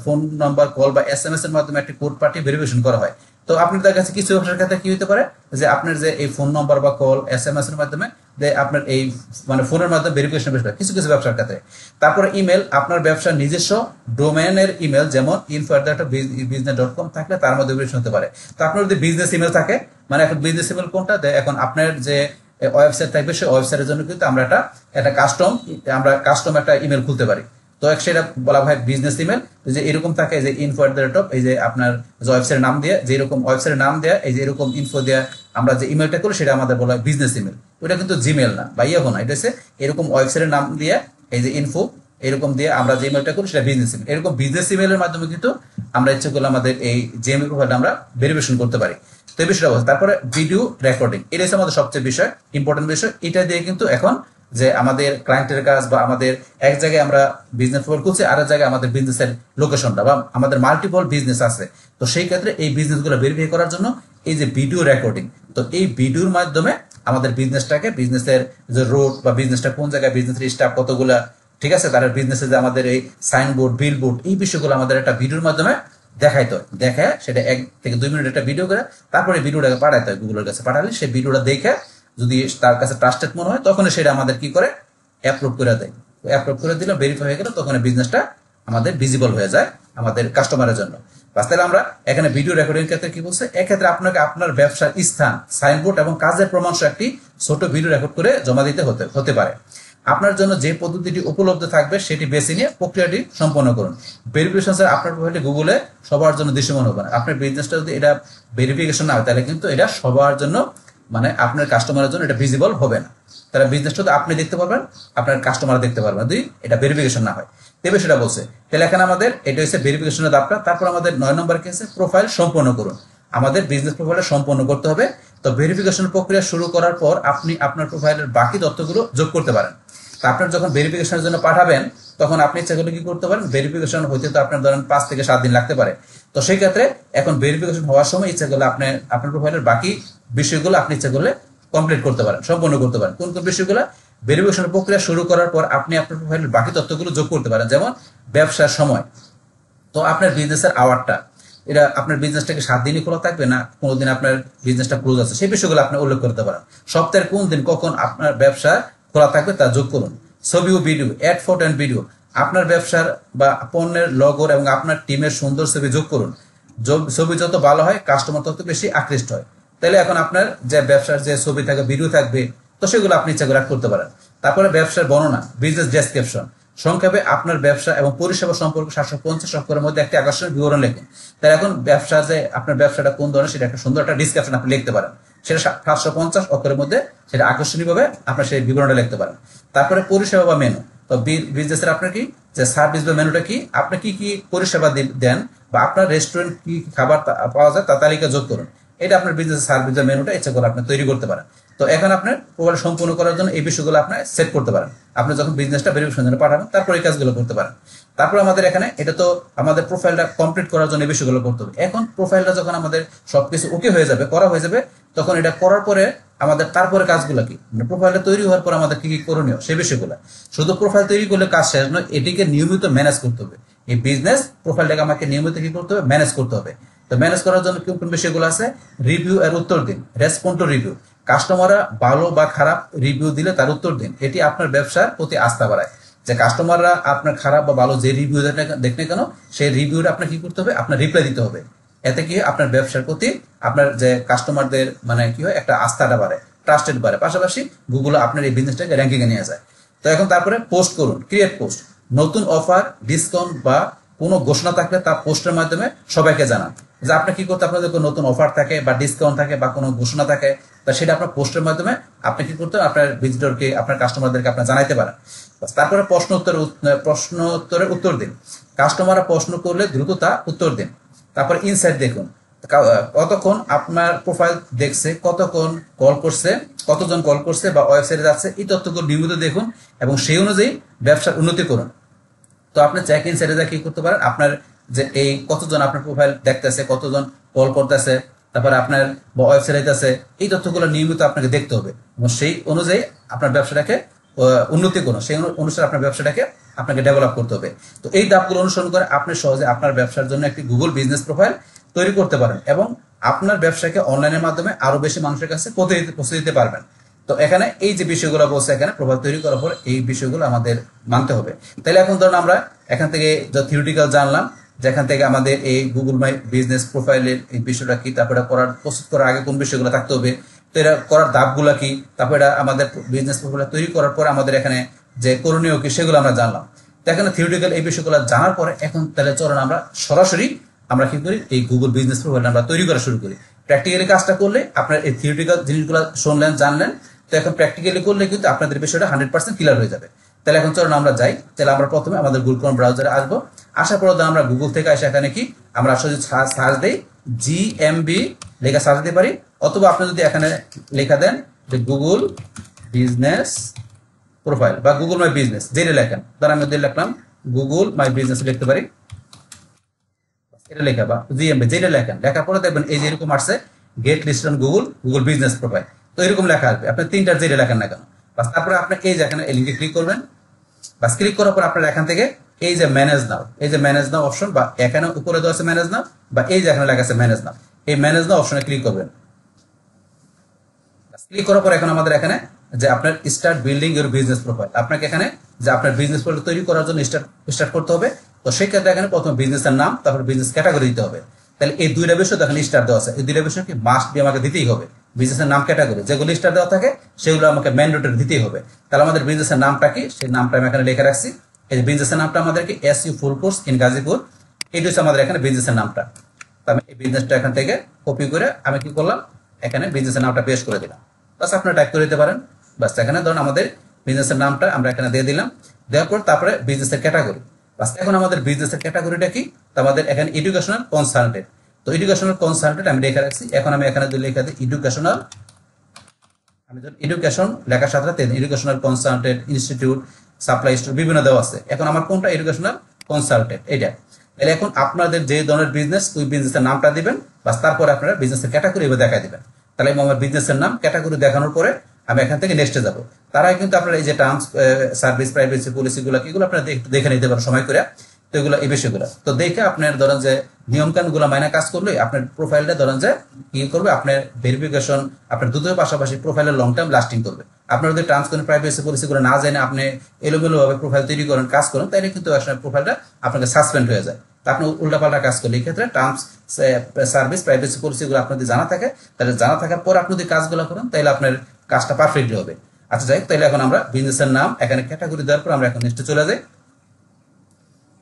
ফোন নাম্বার কল বা SMS এর মাধ্যমে একটি কোড পাঠিয়ে ভেরিফিকেশন করা হয়। তো আপনাদের কাছে কিছু ব্যবসার ক্ষেত্রে কি হতে পারে যে আপনার যে এই ফোন নাম্বার বা কল SMS এর মাধ্যমে আপনার এই মানে ফোনের মাধ্যমে ভেরিফিকেশন বেশ কিছু কিছু ব্যবসার ক্ষেত্রে। তারপরে ইমেল, আপনার ব্যবসার নিজস্ব ডোমেনের ইমেল যেমন info@business.com থাকলে তার মধ্যে ভেরিফিকেশন হতে পারে। তো আপনার যদি বিজনেস ইমেল থাকে, মানে এখন বিজনেস ইমেল কোনটা, এখন আপনার যে ওয়েবসাইট থাকবে সেই ওয়েবসাইটের জন্য কিন্তু আমরা একটা কাস্টম একটা ইমেল খুলতে পারি। তো সেটা বলা হয় বিজনেস ইমেল। যে এরকম থাকে যে info@, এই যে আপনার ওয়েবসাইটের নাম দিয়ে, যে এরকম ওয়েবসাইটের নাম দেয়া, এই যে এরকম ইনফো দেয়া আমরা যে ইমেলটা করি সেটা আমাদের বলা হয় বিজনেস ইমেল। ওটা কিন্তু জিমেল না বা ইয়ে না, এটা হচ্ছে এরকম ওয়েবসাইটের নাম দিয়ে, এই যে ইনফো এরকম দিয়ে আমরা যে ইমেলটা করি সেটা বিজনেস ইমেল। এরকম বিজনেস ইমেলের মাধ্যমে কিন্তু আমরা ইচ্ছে করলে আমাদের এই জিএমবি প্রোফাইলটা আমরা ভেরিফিকেশন করতে পারি। তো এই বিষয়টা বলছে। তারপরে ভিডিও রেকর্ডিং, এটা হচ্ছে আমাদের সবচেয়ে ইম্পর্টেন্ট বিষয়। এটা দিয়ে কিন্তু এখন যে আমাদের ক্লায়েন্টের কাজ বা আমাদের এক জায়গায় আমরা বিজনেস প্রোফাইল করছি, আর এক জায়গায় আমাদের বিজনেসের লোকেশনটা বা আমাদের মাল্টিপল বিজনেস আছে। তো সেই ক্ষেত্রে এই বিজনেসগুলো ভেরিফাই করার জন্য এই যে ভিডিও রেকর্ডিং, তো এই ভিডিওর মাধ্যমে আমাদের বিজনেসটাকে, বিজনেসের যে রোড বা বিজনেসটা কোন জায়গায়, বিজনেসের স্টাফ কতগুলা, ঠিক আছে, তার বিজনেসে যে আমাদের এই সাইনবোর্ড, বিলবোর্ড, এই বিষয়গুলো আমাদের একটা ভিডিওর মাধ্যমে দেখাইতে হয়। দেখায় সেটা 1 থেকে 2 মিনিট একটা ভিডিও করে তারপরে ভিডিওটাকে পাঠাইতে হয় গুগলের কাছে। পাঠালে সেই ভিডিওটা দেখে যদি তার কাছে ট্রাস্টেড মনে হয় তখন সেটা আমাদের কি করে অ্যাপ্রুভ করে দেয়। অ্যাপ্রুভ করে দিলে ভেরিফাই হয়ে গেলে তখন বিজনেসটা আমাদের ভিজিবল হয়ে যায় আমাদের কাস্টমারের জন্য। তাহলে আমরা এখানে ভিডিও রেকর্ডিং ক্ষেত্রে কি বলছে, এক্ষেত্রে আপনাকে আপনার ব্যবসার স্থান, সাইনবোর্ড এবং কাজের প্রমাণ সহ একটি ছোট ভিডিও রেকর্ড করে জমা দিতে হতে পারে। আপনার জন্য যে পদ্ধতিটি উপলব্ধ থাকবে সেটি বেছে নিয়ে প্রক্রিয়াটি সম্পন্ন করুন। ভেরিফিকেশন স্যার আপনার প্রোফাইলটি গুগলে সবার জন্য দৃশ্যমান হবে না। আপনার বিজনেসটা যদি এটা ভেরিফিকেশন না হয় তাহলে কিন্তু এটা সবার জন্য, মানে আপনার কাস্টমারের জন্য এটা ভিজিবল হবে না। তারা বিজনেসটা তো আপনি দেখতে পারবেন, আপনার কাস্টমার দেখতে পারবেন, যদি এটা ভেরিফিকেশন না হয়। তবে সেটা বলছে তাহলে এখানে আমাদের এটা হচ্ছে ভেরিফিকেশনের ধাপটা। তারপর আমাদের 9 নম্বর কি আছে, প্রোফাইল সম্পন্ন করুন। আমাদের বিজনেস প্রোফাইলটা সম্পন্ন করতে হবে। তো ভেরিফিকেশন প্রক্রিয়া শুরু করার পর আপনি আপনার প্রোফাইলের বাকি তথ্যগুলো যোগ করতে পারেন। তা আপনার যখন ভেরিফিকেশনের জন্য পাঠাবেন তখন আপনি ইচ্ছা করলে কি করতে পারেন, ভেরিফিকেশন হইতে তো আপনার ধরেন 5 থেকে 7 দিন লাগতে পারে। তো সেই ক্ষেত্রে এখন ভেরিফিকেশন হওয়ার সময় ইচ্ছা করলে আপনার প্রোফাইলের বাকি বিষয়গুলো আপনি ইচ্ছা করলে কমপ্লিট করতে পারেন, সম্পন্ন করতে পারেন। কোন কোন বিষয়গুলো, ভেরিফিকেশন প্রক্রিয়া শুরু করার পর আপনি আপনার প্রোফাইলের বাকি তথ্যগুলো যোগ করতে পারেন। যেমন ব্যবসার সময়, তো আপনার বিজনেসের আওয়ারটা, এটা আপনার বিজনেসটাকে 7 দিনই খোলা থাকবে না কোনোদিন আপনার বিজনেসটা ক্লোজ আছে, সেই বিষয়গুলো আপনি উল্লেখ করতে পারেন। সপ্তাহের কোন দিন কখন আপনার ব্যবসা খোলা থাকবে তা যোগ করুন। ছবি ও video, add photo and video, আপনার ব্যবসার বা পণ্যের লগো এবং আপনার টিমের সুন্দর ছবি যোগ করুন। ছবি যত ভালো হয় কাস্টমার তত বেশি আকৃষ্ট হয়। তাহলে এখন আপনার যে ব্যবসার যে ছবি থাকবে, ভিডিও থাকবে, তো সেগুলো আপনি ইচ্ছা করে করতে পারেন। তারপরে ব্যবসার বর্ণনা, বিজনেস ডেসক্রিপশন, সংক্ষেপে আপনার ব্যবসা এবং পরিষেবা সম্পর্কে 750 অক্ষরের মধ্যে একটি আকর্ষণীয় বিবরণ লিখুন। তাহলে এখন ব্যবসা যে আপনার ব্যবসাটা কোন ধরনের সেটা একটা সুন্দর একটা ডিসক্রিপশন আপনি লিখতে পারেন। সেটা 750 অক্ষরের মধ্যে সেটা আকর্ষণীয়ভাবে আপনার সেই বিবরণটা লিখতে পারেন। তারপরে পরিষেবা বা মেনু, তো বিজনেসের আপনার কি যে সার্ভিস বা মেনুটা কি, আপনি কি কি পরিষেবা দেন বা আপনার রেস্টুরেন্ট কি খাবার পাওয়া যায় তা তালিকা যোগ করুন। এটা আপনার বিজনেস সার্ভিস বা মেনুটা ইচ্ছা করে আপনি তৈরি করতে পারেন। তো এখন আপনার প্রোফাইল সম্পূর্ণ করার জন্য এই বিষয়গুলো আপনি সেট করতে পারেন। আপনি যখন বিজনেসটা ভেরিফিকেশনের জন্য পাঠাবেন তারপর এই কাজগুলো করতে পারেন। তারপর আমাদের এখানে এটা তো আমাদের প্রোফাইলটা কমপ্লিট করার জন্য এই বিষয়গুলো করতে হবে। এখন প্রোফাইলটা যখন আমাদের সবকিছু ওকে হয়ে যাবে, করা হয়ে যাবে, তখন এটা করার পরে আমাদের তারপরে কাজগুলো কি, মানে প্রোফাইলটা তৈরি হওয়ার পর আমাদের কি কি করণীয় সেই বিষয়গুলো। শুধু প্রোফাইল তৈরি করলে কাজ শেষ নয়, এটিকে নিয়মিত ম্যানেজ করতে হবে। এই বিজনেস প্রোফাইলটাকে আমাকে নিয়মিত কি করতে হবে, ম্যানেজ করতে হবে। তো ম্যানেজ করার জন্য কোন বিষয়গুলো আছে, রিভিউ এর উত্তর দিন, রেসপন্ড টু রিভিউ, কাস্টমাররা ভালো বা খারাপ রিভিউ দিলে তার উত্তর দিন। এটি আপনার ব্যবসার প্রতি আস্থা বাড়ায়। যে কাস্টমাররা আপনার খারাপ বা ভালো যে রিভিউ দেখনে কেন, সেই রিভিউটা আপনার কি করতে হবে, আপনার রিপ্লাই দিতে হবে। এতে কি আপনার ব্যবসার প্রতি আপনার যে কাস্টমারদের মানে কি হয়, একটা আস্থাটা বাড়ে, ট্রাস্টেড বাড়ে, পাশাপাশি গুগল আপনার এই বিজনেসটাকে র্যাঙ্কিং এ নিয়ে যায়। তো এখন তারপরে পোস্ট করুন, ক্রিয়েট পোস্ট, নতুন অফার, ডিসকাউন্ট বা কোনো ঘোষণা থাকলে তা পোস্টের মাধ্যমে সবাইকে জানান। যে আপনি কি করতে, আপনাদের কোনো নতুন অফার থাকে বা ডিসকাউন্ট থাকে বা কোনো ঘোষণা থাকে, তা সেটা আপনার পোস্টের মাধ্যমে আপনি কি করতে, আপনার ভিজিটরকে, আপনার কাস্টমারদেরকে আপনি জানাইতে পারেন। তারপরে প্রশ্নোত্তরের উত্তর দিন, কাস্টমাররা প্রশ্ন করলে দ্রুত তা উত্তর দিন। তারপরে ইনসাইট দেখুন, কতক্ষণ আপনার প্রোফাইল দেখছে, কতক্ষণ কল করছে, কতজন কল করছে বা ওয়েবসাইটে যাচ্ছে, এই তথ্যগুলো নিয়মিত দেখুন এবং সেই অনুযায়ী ব্যবসার উন্নতি করুন। তো আপনি চেক ইন সাইটে কি করতে পারেন, আপনার যে এই কতজন আপনার প্রোফাইল দেখতেছে, কতজন কল করতেছে, তারপরে আপনার ওয়েবসাইট আছে, এই তথ্যগুলো নিয়মিত আপনাকে দেখতে হবে এবং সেই অনুযায়ী আপনার ব্যবসাটাকে উন্নতি করুন, সেই অনুসারে আপনার ব্যবসাটাকে আপনাকে ডেভেলপ করতে হবে। তো এই ধাপগুলো অনুসরণ করে আপনি সহজে আপনার ব্যবসার জন্য একটি গুগল বিজনেস প্রোফাইল তৈরি করতে পারেন এবং আপনার ব্যবসাকে অনলাইনের মাধ্যমে আরো বেশি মানুষের কাছে পৌঁছে দিতে পারবেন। তো এখানে এই যে বিষয়গুলো বলছে, এখানে প্রোফাইল তৈরি করার পর এই বিষয়গুলো আমাদের মানতে হবে। তাহলে এখন ধরুন আমরা এখান থেকে যে থিওরিটিক্যাল জানলাম, যেখান থেকে আমাদের এই গুগল মাই বিজনেস প্রোফাইলের এই বিষয়টা কি, তারপরে প্রস্তুত করার আগে কোন বিষয়গুলো থাকতে হবে, তো এটা করার ধাপগুলো কি, তারপরে আমাদের বিজনেস প্রোফাইল তৈরি করার পর আমাদের এখানে যে করণীয় কি সেগুলো আমরা জানলাম। তো এখানে থিওরিটিক্যাল এই বিষয়গুলো জানার পরে এখন তাহলে চলুন আমরা সরাসরি আমরা কি করি, এই গুগল বিজনেস প্রোফাইল আমরা তৈরি করা শুরু করি। প্র্যাকটিক্যালি কাজটা করলে আপনার এই থিওরিটিক্যাল জিনিসগুলো শুনলেন, জানলেন, তো এখন প্র্যাকটিক্যালি করলে কিন্তু আপনাদের বিষয়টা 100% ক্লিয়ার হয়ে যাবে। তাহলে এখন চলুন আমরা যাই। তাহলে আমরা প্রথমে আমাদের গুগল ক্রোম ব্রাউজারে আসবো। আসার পর আমরা গুগল থেকে আসে এখানে কি আমরা আসলে সার্চ দেই, জিএমবি লেখা সার্চ দিতে পারি, অথবা আপনি যদি এখানে লেখা দেন যে গুগল বিজনেস প্রোফাইল বা গুগল মাই বিজনেস যেটা লেখেন, ধর আমি যদি লিখলাম গুগল মাই বিজনেস লিখতে পারি, এটা লেখা বা জিএমবি যেটা লেখেন, লেখার পরে দেখবেন এই যে এরকম আসছে get list on Google, Google business profile. তো এরকম লেখা আসবে, আপনি তিনটার যেটা লেখেন না কেন, বাস তারপরে আপনি এই যে এখানে এই লিঙ্কে ক্লিক করবেন। বাস ক্লিক করার পর আপনার এখান থেকে এই যে ম্যানেজ নাও, এই যে ম্যানেজ নাও অপশন, বা এখানে উপরে দেওয়া আছে ম্যানেজ নাও, বা এই যে এখানে লেখা আছে ম্যানেজ নাও, এই ম্যানেজ নাও অপশনে ক্লিক করবেন। ক্লিক করার পর এখন আমাদের এখানে যে আপনার start building your business profile, আপনাকে এখানে যে আপনার বিজনেস প্রোফাইল তৈরি করার জন্য স্টার্ট করতে হবে। তো সেই ক্ষেত্রে এখানে প্রথমে বিজনেসের নাম, তারপর বিজনেস ক্যাটাগরি দিতে হবে। তাহলে এই দুইটা বিষয় এখানে স্টার্ট দেওয়া আছে, এই দুইটা বিষয় কি মাস্ট বি আমাকে দিতেই হবে। বিজনেসের নাম ক্যাটাগরি যেগুলো স্টার্ট দেওয়া থাকে সেগুলো আমাকে ম্যান্ডেটরি দিতেই হবে। তাহলে আমাদের বিজনেসের নামটা কি, সেই নামটা আমি এখানে লিখে রাখছি। এই যে বিজনেসের নামটা আমাদেরকে SU full course in Gazipur, এটা হচ্ছে আমাদের এখানে বিজনেসের নামটা। তো আমি এই বিজনেসটা এখান থেকে কপি করে আমি কি করলাম, এখানে বিজনেসের নামটা পেস্ট করে দিলাম। বাস আপনারা টাইপ করে দিতে পারেন। বাস এখানে ধরুন আমাদের বিজনেসের নামটা আমরা এখানে দিয়ে দিলাম, দেওয়ার পর তারপরে বিজনেসের ক্যাটাগরি। বাস এখন আমাদের বিজনেসের ক্যাটাগরিটা কি, তো আমাদের এখানে এডুকেশনাল কনসালটেন্ট। তো এডুকেশনাল কনসালটেন্ট আমি লেখা রাখছি। এখন আমি এখানে যদি লেখা দিই এডুকেশনাল, আমি যখন এডুকেশন লেখার সাথে সাথে educational consultant, institute, supply store বিভিন্ন দেওয়া আছে। এখন আমার কোনটা, এডুকেশনাল কনসালটেন্ট এটা। তাহলে এখন আপনাদের যে ধরনের বিজনেস, ওই বিজনেসের নামটা দিবেন, বাস তারপরে আপনারা বিজনেসের ক্যাটাগরি এবার দেখা দিবেন। তাহলে আমার বিজনেসের নাম ক্যাটাগরি দেখানোর পরে আমি এখান থেকে নেক্সটে যাব। তারাই কিন্তু আপনারা এই যে টার্মস, সার্ভিস, প্রাইভেসি পলিসিগুলো এগুলো আপনারা দেখে নিতে পারেন সময় করে। তো এগুলো এই বিষয়গুলো তো দেখে আপনার ধরেন যে নিয়ম কানুনগুলো মাইনে কাজ করলে আপনার প্রোফাইলটা ধরেন যে কি করবে, আপনার ভেরিফিকেশন আপনার দুটোর পাশাপাশি প্রোফাইলের লং টাইম লাস্টিং করবে। আপনার যদি টার্মস কানুন, প্রাইভেসি পলিসিগুলো না জেনে আপনি এলোমেলো ভাবে প্রোফাইল তৈরি করেন, কাজ করেন, তাহলে কিন্তু আসলে প্রোফাইলটা আপনাকে সাসপেন্ড হয়ে যায়। তা আপনি উল্টাপাল্টা কাজ করলে এই ক্ষেত্রে টার্মস, সার্ভিস, প্রাইভেসি পলিসিগুলো আপনার যদি জানা থাকে, তাহলে জানা থাকার পর আপনি যদি কাজগুলো করেন তাহলে আপনার কাজটা পারফেক্টলি হবে। আচ্ছা যাই, তাহলে এখন আমরা বিজনেসের নাম এখানে ক্যাটাগরি দেওয়ার পর আমরা এখন নেক্সটে চলে যাই।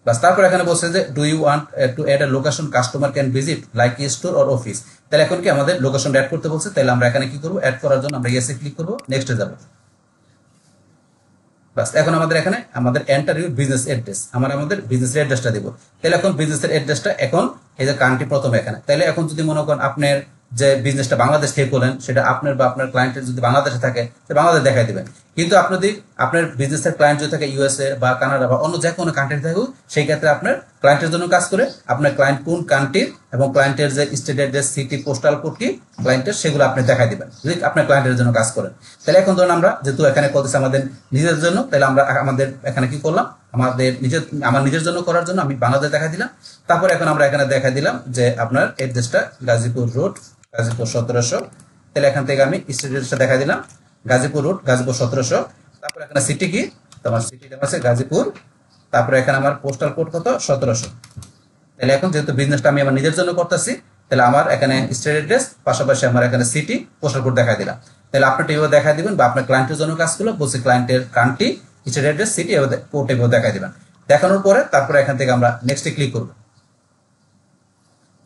বাস তারপর এখানে বলছে যে do you want to add a location customer can visit like a store or office. তাহলে এখন কি আমাদের লোকেশন অ্যাড করতে বলছে, তাহলে আমরা এখানে কি করবো, অ্যাড করার জন্য আমরা ইয়েসে ক্লিক করবো, নেক্সটে যাব। বাস এখন আমাদের এখানে আমাদের এন্টার ইউর বিজনেস অ্যাড্রেস, আমাদের বিজনেসের অ্যাড্রেসটা দিব। তাহলে এখন বিজনেসের অ্যাড্রেসটা এখন এই যে কান্ট্রি প্রথমে এখানে, তাহলে এখন যদি মনে করেন আপনার যে বিজনেসটা বাংলাদেশ থেকে করলেন, সেটা আপনার বা আপনার ক্লায়েন্টের যদি বাংলাদেশে থাকে সেটা বাংলাদেশ দেখাই দিবেন। কিন্তু আপনি যদি আপনার বিজনেসের ক্লায়েন্ট যদি থাকে ইউএসএ বা কানাডা বা অন্য যে কোনো কান্ট্রি থাকুক, সেই ক্ষেত্রে আপনার ক্লায়েন্টের জন্য কাজ করে আপনার ক্লায়েন্ট কোন কান্ট্রির এবং ক্লায়েন্টের যে state address, city, postal code কি ক্লায়েন্টের, সেগুলো আপনি দেখাই দিবেন যদি আপনার ক্লায়েন্টের জন্য কাজ করেন। তাহলে এখন ধরুন আমরা যেহেতু এখানে করতেছি আমাদের নিজের জন্য, তাহলে আমরা আমাদের এখানে কি করলাম, আমার নিজের জন্য করার জন্য আমি বাংলাদেশ দেখা দিলাম। তারপর এখন আমরা এখানে দেখা দিলাম যে আপনার অ্যাড্রেসটা গাজীপুর রোড, গাজীপুর 1700। তাহলে এখান থেকে আমি স্ট্রিট অ্যাড্রেসটা দেখা দিলাম গাজীপুর রোড, গাজীপুর 1700। তারপর এখানে সিটি কি, তোমার সিটিটা আছে গাজীপুর, তারপরে এখানে আমার পোস্টাল কোড কত, 1700। তাহলে এখন যেহেতু বিজনেসটা আমি আমার নিজের জন্য করতেছি, তাহলে আমার এখানে স্ট্রিট অ্যাড্রেস পাশাপাশি আমার এখানে সিটি, পোস্টাল কোড দেখা দিলাম। তাহলে আপনার টিভিও দেখা দিবেন বা আপনার ক্লায়েন্টের জন্য কাজগুলো বলছে ক্লায়েন্টের কান্ট্রি, স্ট্রিট অ্যাড্রেস, সিটি এবং কোড টিভিও দেখা দিবেন। দেখানোর পরে তারপরে এখান থেকে আমরা নেক্সটে ক্লিক করব।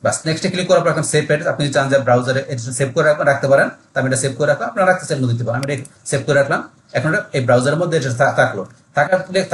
বাস নেক্সটে ক্লিক করার পর এখন সেভ অ্যাড্রেস, আপনি চান যে ব্রাউজারে সেভ করে রাখতে পারেন, আমি এটা সেভ করে রাখলাম, আপনারা রাখতে চাইলে দিতে পারেন। আমি এটা সেভ করে রাখলাম। এখন এটা এই ব্রাউজারের মধ্যে থাকলো,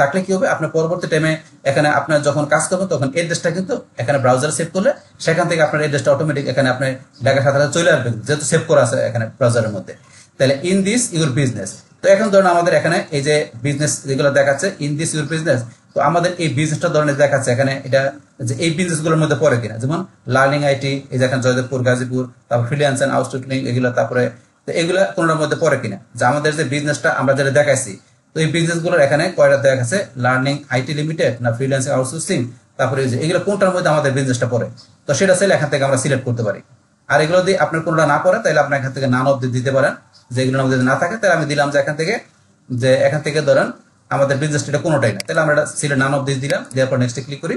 থাকলে কি হবে, আপনার পরবর্তী টাইমে এখানে আপনার যখন কাজ করবেন তখন এড্রেসটা কিন্তু এখানে ব্রাউজারে সেভ করলে সেখান থেকে আপনার এড্রেসটা অটোমেটিক এখানে আপনি লেখার সাথে সাথে চলে আসবে, যেহেতু সেভ করা আছে এখানে ব্রাউজারের মধ্যে। তাহলে ইন দিস ইউর বিজনেস, তো এখন ধরুন আমাদের এখানে এই যে বিজনেস যেগুলো দেখাচ্ছে ইন দিস ইউর বিজনেস, তো আমাদের এই বিজনেসটা ধরনের দেখাচ্ছে এখানে এটা যে এই বিজনেস গুলোর মধ্যে পড়ে কিনা, যেমন লার্নিং আইটি, এই যে এখানে জয়দেবপুর, গাজীপুর, তারপর ফ্রিল্যান্স এন্ড আউটসোর্সিং এগুলো, তারপরে তো এগুলা কোনটার মধ্যে পড়ে কিনা, যে আমাদের যে বিজনেসটা আমরা যেটা দেখাইছি, তো এই বিজনেস গুলোর এখানে কয়টা দেখাচ্ছে, লার্নিং আইটি লিমিটেড না ফ্রিল্যান্সিং আউটসোর্সিং, তারপরে এগুলো কোনটার মধ্যে আমাদের বিজনেসটা পড়ে, তো সেটা চাইলে এখান থেকে আমরা সিলেক্ট করতে পারি। আর এগুলো যদি আপনার কোনটা না পড়ে তাহলে আপনি এখান থেকে নান অফ দিতে পারেন, যে এগুলোর মধ্যে না থাকে তাহলে আমি দিলাম যে এখান থেকে ধরেন আমাদের বিজনেসটা কোনোটাই না, তাহলে আমরা এটা সিলেক্ট নান অফ দিলাম, দেওয়ার পর নেক্সটে ক্লিক করি।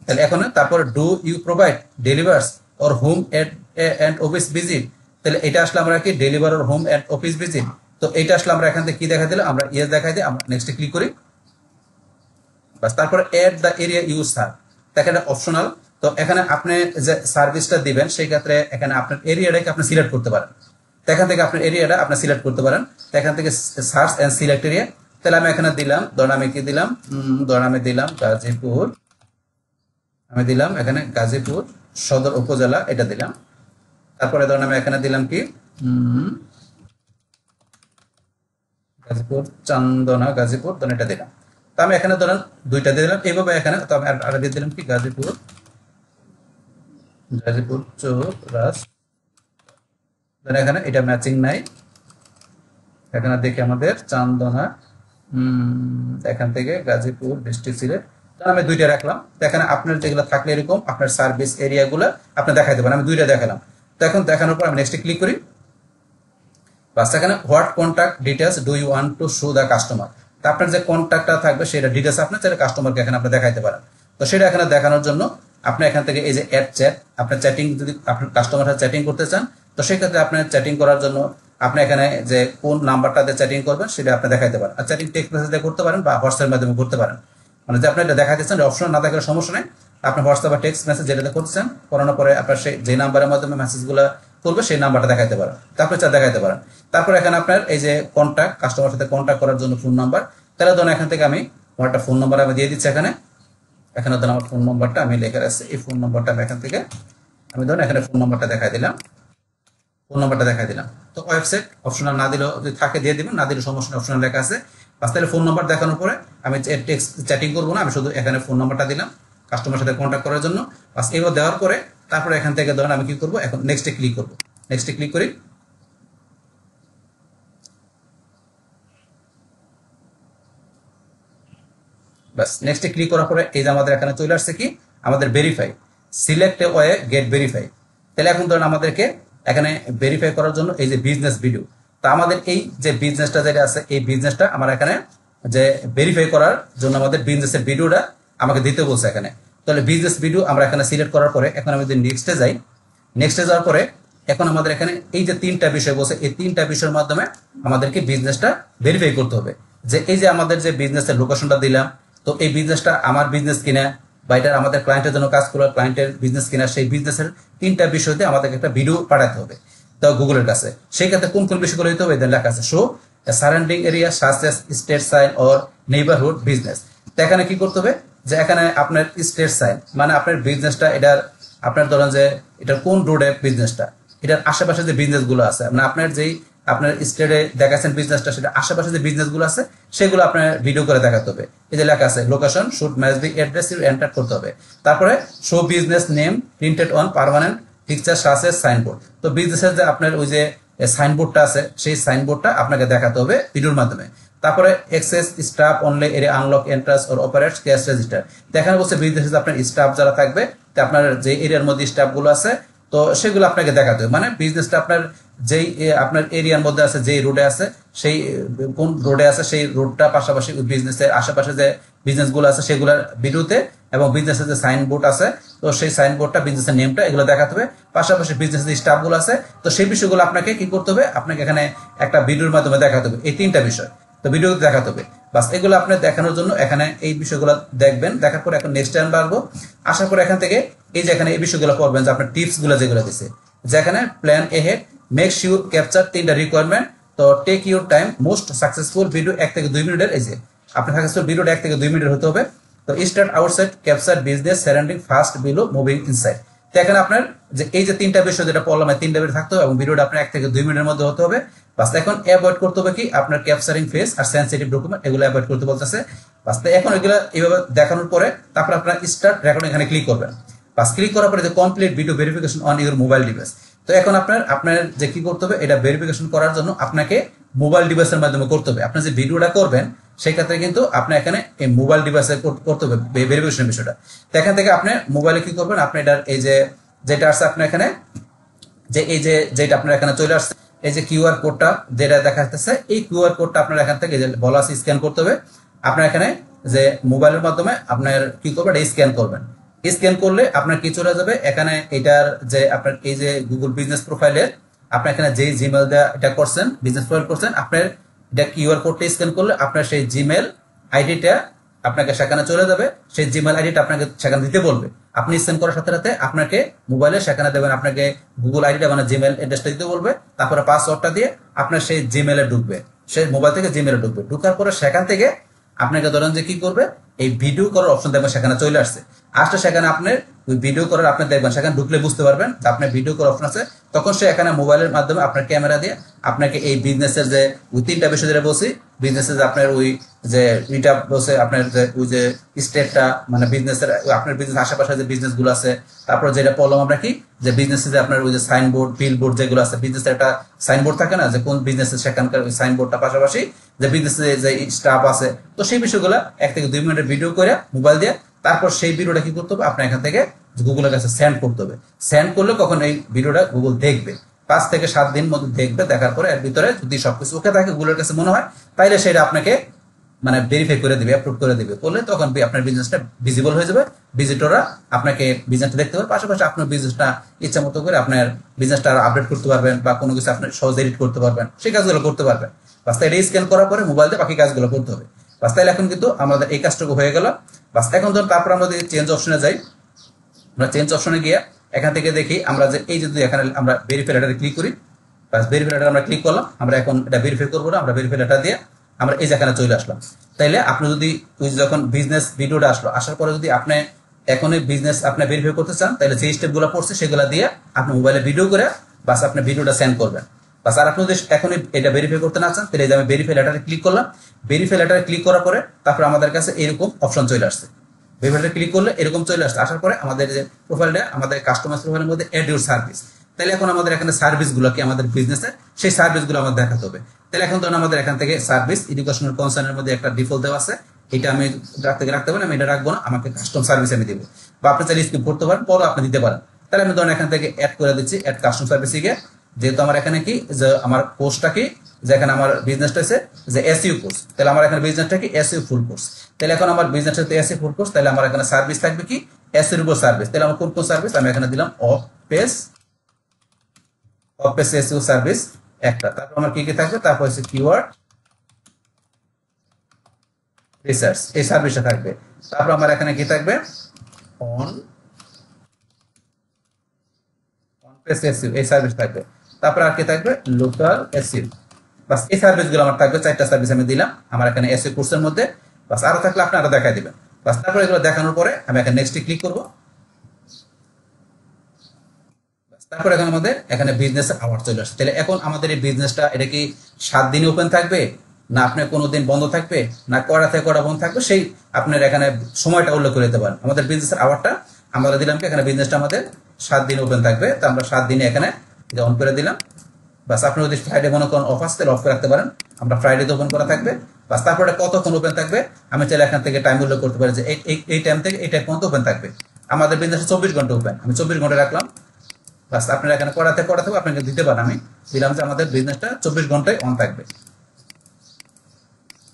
তাহলে এখন তারপর do you provide delivers or home and office visit, তাহলে এটা আসলে আমরা কি deliver or home and office visit, তো এটা আসলে আমরা এখান থেকে কি দেখা দিলাম, আমরা ইয়েস দেখাই দিই, আমরা নেক্সটে ক্লিক করি। বাস তারপর add the area use serve, এখানে অপশনাল, তো এখানে আপনি যে সার্ভিসটা দিবেন সেই ক্ষেত্রে এখানে আপনার এরিয়াটাকে আপনি সিলেক্ট করতে পারেন, তো এখান থেকে আপনার এরিয়াটা আপনি সিলেক্ট করতে পারেন, তো এখান থেকে সার্চ এন্ড সিলেক্ট এরিয়া। তাহলে আমি এখানে দিলাম, ধরুন আমি কি দিলাম, ধরুন আমি দিলাম গাজীপুর, আমি দিলাম এখানে গাজীপুর সদর উপজেলা, এটা দিলাম। তারপরে ধরুন আমি এখানে দিলাম কি গাজীপুর চান্দনা গাজীপুর ধরেন এটা দিলাম। তো আমি এখানে ধরেন দুইটা দিয়ে দিলাম এইভাবে এখানে। তো আমি আর দিয়ে দিলাম কি গাজীপুর চৌরাস্তা। ধরেন এখানে এটা ম্যাচিং নাই, এখানে দেখি আমাদের চান্দনা এখান থেকে গাজীপুর ডিস্ট্রিক্ট সিলেট আমি দুইটা রাখলাম। তো এখানে আপনার যেগুলো থাকলে এরকম আপনার সার্ভিস এরিয়াগুলো আপনি দেখাইতে পারেন। আমি দুইটা দেখালাম। তো এখন দেখানোর পর আমি নেক্সটে ক্লিক করি। বাস এখানে what contact details do you want to show the customer. তো আপনার যে কন্ট্যাক্টটা থাকবে সেটা ডিটেলস আপনি চাইলে কাস্টমারকে এখানে আপনি দেখাইতে পারেন। তো সেটা এখানে দেখানোর জন্য আপনি এখান থেকে এই যে অ্যাড চ্যাট, আপনার চ্যাটিং যদি আপনার কাস্টমার সাথে চ্যাটিং করতে চান তো সেক্ষেত্রে আপনার চ্যাটিং করার জন্য আপনি এখানে যে কোন নাম্বারটাতে চ্যাটিং করবেন সেটা আপনি দেখাইতে পারেন। আর চ্যাটিং টেক্সট মেসেজ দিয়ে করতে পারেন বা হোয়াটসঅ্যাপের মাধ্যমে করতে পারেন। মানে যে আপনি এটা দেখাইতেছেন অপশন না দেখালে সমস্যা নেই, আপনি হোয়াটসঅ্যাপ বা টেক্সট মেসেজ যেটাতে করতেছেন করানোর পরে আপনার সেই যে নাম্বারের মাধ্যমে মেসেজগুলো করবে সেই নাম্বারটা দেখাইতে পারেন, তারপরে চা দেখাইতে পারেন। তারপর এখানে আপনার এই যে কন্ট্যাক্ট, কাস্টমার সাথে কন্ট্যাক্ট করার জন্য ফোন নাম্বার, তাহলে ধরুন এখান থেকে আমি আমার একটা ফোন নাম্বার আমি দিয়ে দিচ্ছি এখানে। এখানে ধরুন আমার ফোন নাম্বারটা আমি লেখা আছে, এই ফোন নাম্বারটা আমি এখান থেকে আমি ধরুন এখানে ফোন নাম্বারটা দেখাই দিলাম, ফোন নাম্বারটা দেখাই দিলাম। তো ওয়েবসাইট অপশনাল না দিলেও যদি থাকে দিয়ে দিবেন, না দিলে সমস্যা নেই, অপশনাল লেখা আছে। বাস তাহলে ফোন নাম্বার দেখানোর পরে আমি টেক্সট চ্যাটিং করবো না, আমি শুধু এখানে ফোন নাম্বারটা দিলাম কাস্টমার সাথে কন্ট্যাক্ট করার জন্য। বাস এবার দেওয়ার পরে তারপরে এখান থেকে ধরেন আমি কি করবো, এখন নেক্সটে ক্লিক করবো। নেক্সটে ক্লিক করি। বাস নেক্সটে ক্লিক করার পরে এই যে আমাদের এখানে চলে আসছে কি আমাদের verify, select a way get verify. তাহলে এখন ধরেন আমাদেরকে এখানে ভেরিফাই করার জন্য এই যে বিজনেস ভিডিও, তা আমাদের এই যে বিজনেসটা যেটা আছে এই বিজনেসটা আমার এখানে যে ভেরিফাই করার জন্য আমাদের বিজনেসের ভিডিওটা আমাকে দিতে বলছে এখানে। তাহলে বিজনেস ভিডিও আমরা এখানে সিলেক্ট করার পরে এখন আমি যদি নেক্সটে যাই, নেক্সটে যাওয়ার পরে এখন আমাদের এখানে এই যে তিনটা বিষয় বলছে এই তিনটা বিষয়ের মাধ্যমে আমাদেরকে বিজনেসটা ভেরিফাই করতে হবে যে এই যে আমাদের যে বিজনেসের লোকেশনটা দিলাম, তো এই বিজনেসটা আমার বিজনেস কিনা বা এটা আমাদের ক্লায়েন্টের জন্য কাজ করার ক্লায়েন্টের বিজনেস কিনা, সেই বিজনেসের তিনটা বিষয়তে আমাদেরকে একটা ভিডিও পাঠাতে হবে তো গুগলের কাছে। সেই ক্ষেত্রে কোন কোন বিষয়গুলো হইতে হবে এদের লেখা আছে, show surrounding area such as street sign or neighbourhood business. তো এখানে কি করতে হবে যে এখানে আপনার স্টেট সাইন মানে আপনার বিজনেসটা এটার আপনার ধরেন যে এটা কোন রোডে বিজনেসটা, এটার আশেপাশে যে বিজনেস গুলো আছে মানে আপনার যেই আপনার স্টেটে দেখাচ্ছেন বিজনেসটা সেটা আশেপাশে যে বিজনেস গুলো আছে সেগুলো আপনার ভিডিও করে দেখাতে হবে। এই যে লেখা আছে location should match the address you enter করতে হবে। তারপরে show business name printed on permanent picture such as signboard. তো বিজনেসের যে আপনার ওই যে সাইনবোর্ডটা আছে সেই সাইনবোর্ডটা আপনাকে দেখাতে হবে ভিডিওর মাধ্যমে। তারপরে access staff only area unlock entrance or operates cash register. এখানে বলছে বিজনেসে আপনার স্টাফ যারা থাকবে তো আপনার যে এরিয়ার মধ্যে স্টাফ গুলো আছে তো সেগুলো আপনাকে দেখাতে হবে। মানে বিজনেসটা আপনার যেই আপনার এরিয়ার মধ্যে আছে যেই রোডে আছে সেই কোন রোডে আছে সেই রোডটা পাশাপাশি বিজনেসের আশেপাশে যে বিজনেস গুলো আছে সেগুলোর ভিডিওতে এবং বিজনেসের যে সাইনবোর্ড আছে তো সেই সাইনবোর্ডটা বিজনেসের নেমটা এগুলো দেখাতে হবে, পাশাপাশি বিজনেসের যে স্টাফ গুলো আছে তো সেই বিষয়গুলো আপনাকে কি করতে হবে আপনাকে এখানে একটা ভিডিওর মাধ্যমে দেখাতে হবে। এই তিনটা বিষয় তো ভিডিও দেখাতে হবে। বাস এগুলো আপনি দেখানোর জন্য এখানে এই বিষয়গুলো দেখবেন, দেখার পরে এখন নেক্সট টাইম বাড়বো। আসার পরে এখান থেকে এই যে এখানে এই বিষয়গুলো পড়বেন যে আপনার টিপস গুলো যেগুলো দিচ্ছে যেখানে plan ahead make sure capture তিনটা রিকোয়ারমেন্ট। তো take your time most successful video 1 থেকে 2 মিনিটের, এই যে আপনার সাকসেসফুল ভিডিওটা 1 থেকে 2 মিনিটের হতে হবে। তো start outside capture business surrounding fast below moving inside. তো এখানে আপনার যে এই যে তিনটা বিষয় যেটা বললাম এই তিনটা বিষয় থাকতে হবে এবং ভিডিওটা আপনার 1 থেকে 2 মিনিটের মধ্যে হতে হবে। বাস এখন অ্যাভয়েড করতে হবে কি আপনার ক্যাপচারিং ফেস আর সেন্সিটিভ ডকুমেন্ট এগুলো অ্যাভয়েড করতে বলতেছে। বাস এখন এগুলো এইভাবে দেখানোর পরে তারপর আপনার স্টার্ট রেকর্ডিং এখানে ক্লিক করবেন। বাস ক্লিক করার পরে যে complete video verification on your mobile device. তো এখন আপনার যে কি করতে হবে এটা ভেরিফিকেশন করার জন্য আপনাকে মোবাইল ডিভাইসের মাধ্যমে করতে হবে। আপনি যে ভিডিওটা করবেন সেই ক্ষেত্রে কিন্তু আপনি এখানে এই মোবাইল ডিভাইসে করতে হবে ভেরিফিকেশনের বিষয়টা। তো এখান থেকে আপনি মোবাইলে কি করবেন আপনি এটার এই যে যেটা আছে আপনার এখানে যে এই যে যেটা আপনার এখানে চলে আসছে এই যে কিউআর কোডটা যেটা দেখা যাচ্ছে এই কিউআর কোডটা আপনার এখান থেকে যে বলা আছে স্ক্যান করতে হবে। আপনার এখানে যে মোবাইলের মাধ্যমে আপনার কি করবেন স্ক্যান করবেন। স্ক্যান করলে আপনার কি চলে যাবে এখানে এটার যে আপনার এই যে গুগল বিজনেস প্রোফাইলের আপনি এখানে যে জিমেল দিয়ে এটা করছেন বিজনেস প্রোফাইল করছেন আপনার এটা কিউআর কোডটা স্ক্যান করলে আপনার সেই জিমেল আইডিটা আপনাকে সেখানে চলে যাবে। সেই জিমেল আইডিটা আপনাকে সেখানে দিতে বলবে। আপনি স্ক্যান করার সাথে সাথে আপনাকে মোবাইলে সেখানে দেবেন আপনাকে গুগল আইডিটা মানে জিমেল অ্যাড্রেসটা দিতে বলবে। তারপরে পাসওয়ার্ডটা দিয়ে আপনার সেই জিমেলে ঢুকবে, সেই মোবাইল থেকে জিমেলে ঢুকবে। ঢুকার পরে সেখান থেকে আপনাকে ধরেন যে কি করবে এই ভিডিও করার অপশন দেখবেন সেখানে চলে আসছে। আসলে সেখানে আপনি ওই ভিডিও করার আপনি দেখবেন, সেখানে ঢুকলে বুঝতে পারবেন যে আপনার ভিডিও করার অপশন আছে। তখন সে এখানে মোবাইলের মাধ্যমে আপনার ক্যামেরা দিয়ে আপনাকে এই বিজনেসের যে ওই 3টা বিষয় যেটা বলছি, বিজনেসের যে আপনার ওই যে এটা বলছে আপনার যে ওই যে স্টেটটা মানে বিজনেসের আপনার বিজনেস আশেপাশে যে বিজনেস গুলো আছে, তারপর যেটা বললাম আমরা কি যে বিজনেসে যে আপনার ওই যে সাইনবোর্ড বিল বোর্ড যেগুলো আছে, বিজনেসের একটা সাইনবোর্ড থাকে না যে কোন বিজনেসের, সেখানকার ওই সাইনবোর্ডটা পাশাপাশি যে বিজনেসে যে স্টাফ আছে, তো সেই বিষয়গুলো 1 থেকে 2 মিনিটের ভিডিও করে মোবাইল দিয়ে তারপর সেই ভিডিওটা কি করতে হবে আপনার এখান থেকে গুগলের কাছে সেন্ড করতে হবে। সেন্ড করলে কখন এই ভিডিওটা গুগল দেখবে, 5 থেকে 7 দিন মতো দেখবে। দেখার পরে এর ভিতরে যদি সবকিছু ওকে থাকে গুগলের কাছে মনে হয়, তাইলে সেটা আপনাকে মানে ভেরিফাই করে দিবে, আপলোড করে দিবে। করলে তখন আপনার বিজনেসটা ভিজিবল হয়ে যাবে, ভিজিটররা আপনাকে বিজনেসটা দেখতে পাবে। পাশাপাশি আপনার বিজনেসটা ইচ্ছা মতো করে আপনার বিজনেসটা আপডেট করতে পারবেন বা কোনো কিছু আপনি সহজ এডিট করতে পারবেন, সেই কাজগুলো করতে পারবেন। বাস এটা স্ক্যান করার পরে মোবাইল দিয়ে বাকি কাজগুলো করতে হবে। বাস তাইলে এখন কিন্তু আমাদের এই কাজটুকু হয়ে গেল। বাস এখন ধরুন তারপর আমরা যদি চেঞ্জ অপশনে যাই, আমরা চেঞ্জ অপশনে গিয়ে এখান থেকে দেখি আমরা যে এই যদি এখানে আমরা ভেরিফাই লেটারে ক্লিক করি, বাস ভেরিফাই লেটার আমরা ক্লিক করলাম। আমরা এখন এটা ভেরিফাই করবো না, আমরা ভেরিফাই লেটার দিয়ে আমরা এই যেখানে চলে আসলাম। তাইলে আপনি যদি ওই যখন বিজনেস ভিডিওটা আসলো, আসার পরে যদি আপনি এখন বিজনেস আপনি ভেরিফাই করতে চান, তাহলে যে স্টেপগুলো পড়ছে সেগুলো দিয়ে আপনি মোবাইলে ভিডিও করে বাস আপনি ভিডিওটা সেন্ড করবেন। বাস আর আপনি যদি এখন এটা ভেরিফাই করতে না চান, তাহলে আমি ভেরিফাই লেটারে ক্লিক করলাম। ভেরিফাই লেটারে ক্লিক করার পরে তারপর আমাদের কাছে এরকম অপশন চলে আসছে। ভেরিফাইটা ক্লিক করলে এরকম চলে আসছে। আসার পরে আমাদের যে প্রোফাইলটা আমাদের কাস্টমার প্রোফাইলের মধ্যে অ্যাড ইউর সার্ভিস, তাহলে এখন আমাদের এখানে সার্ভিসগুলো কি আমাদের বিজনেসের সেই সার্ভিসগুলো আমাদের দেখাতে হবে। তাহলে এখন ধরুন আমাদের এখান থেকে সার্ভিস এডুকেশনাল কনসার্নের মধ্যে একটা ডিফল্ট দেওয়া আছে, এটা আমি রাখতে পারেন, আমি এটা রাখবো না, আমাকে কাস্টম সার্ভিস আমি দিব। বা আপনি চাইলে স্কিপ করতে পারেন, পরও আপনি দিতে পারেন। তাহলে আমি ধরুন এখান থেকে অ্যাড করে দিচ্ছি, অ্যাড কাস্টম সার্ভিসে গিয়ে যেহেতু আমার এখানে কি যে আমার কোর্সটা কি যে এখানে আমার বিজনেসটা আছে যে এসইউ কোর্স, তাহলে আমার এখানে বিজনেসটা কি এসইউ ফুল কোর্স। তাহলে এখন আমার বিজনেসটা এসইউ ফুল কোর্স, তাহলে আমার এখানে সার্ভিস থাকবে কি এসইউর উপর সার্ভিস। তাহলে আমার কোন কোন সার্ভিস আমি এখানে দিলাম অফ পেজ এসইউ সার্ভিস একটা। তারপর আমার কি কি থাকবে, তারপর হচ্ছে কিওয়ার্ড রিসার্চ, এই সার্ভিসটা থাকবে। তারপর আমার এখানে কি থাকবে অন পেজ এসইউ, এই সার্ভিস থাকবে। তারপর আর কি থাকবে লোকাল এসইউ। বাস এই সার্ভিসগুলো আমার থাকবে, 4টা সার্ভিস আমি দিলাম আমার এখানে এসইউ কোর্সের মধ্যে। বাস আরো থাকলে আপনি আরো দেখাই দিবেন। বাস তারপর এগুলো দেখানোর পরে আমি এখানে নেক্সটে ক্লিক করব। তারপর এখন আমাদের এখানে বিজনেস আওয়ার চলে আসছে। তাহলে এখন আমাদের এই বিজনেসটা এটা কি 7 দিন ওপেন থাকবে, না আপনার কোনো দিন বন্ধ থাকবে, না কটা থেকে কটা বন্ধ থাকবে, সেই আপনার এখানে সময়টা উল্লেখ করে দিতে পারেন। আমাদের বিজনেসের আওয়ারটা আমরা দিলাম কি এখানে বিজনেসটা আমাদের 7 দিন ওপেন থাকবে, তো আমরা 7 দিনে এখানে অন করে দিলাম। বাস আপনি যদি ফ্রাইডে মনে করেন অফ আসতে অফ করে রাখতে পারেন, আমরা ফ্রাইডে ওপেন করা থাকবে। বাস তারপরে কতক্ষণ ওপেন থাকবে আমি চাইলে এখান থেকে টাইম উল্লেখ করতে পারি যে এই টাইম থেকে এই টাইম পর্যন্ত ওপেন থাকবে। আমাদের বিজনেস 24 ঘন্টা ওপেন, আমি 24 ঘন্টা রাখলাম। বাস আপনারা এখানে কটা থেকে আপনাকে দিতে পারেন, আমি দিলাম যে আমাদের বিজনেসটা 24 ঘন্টায় অন থাকবে।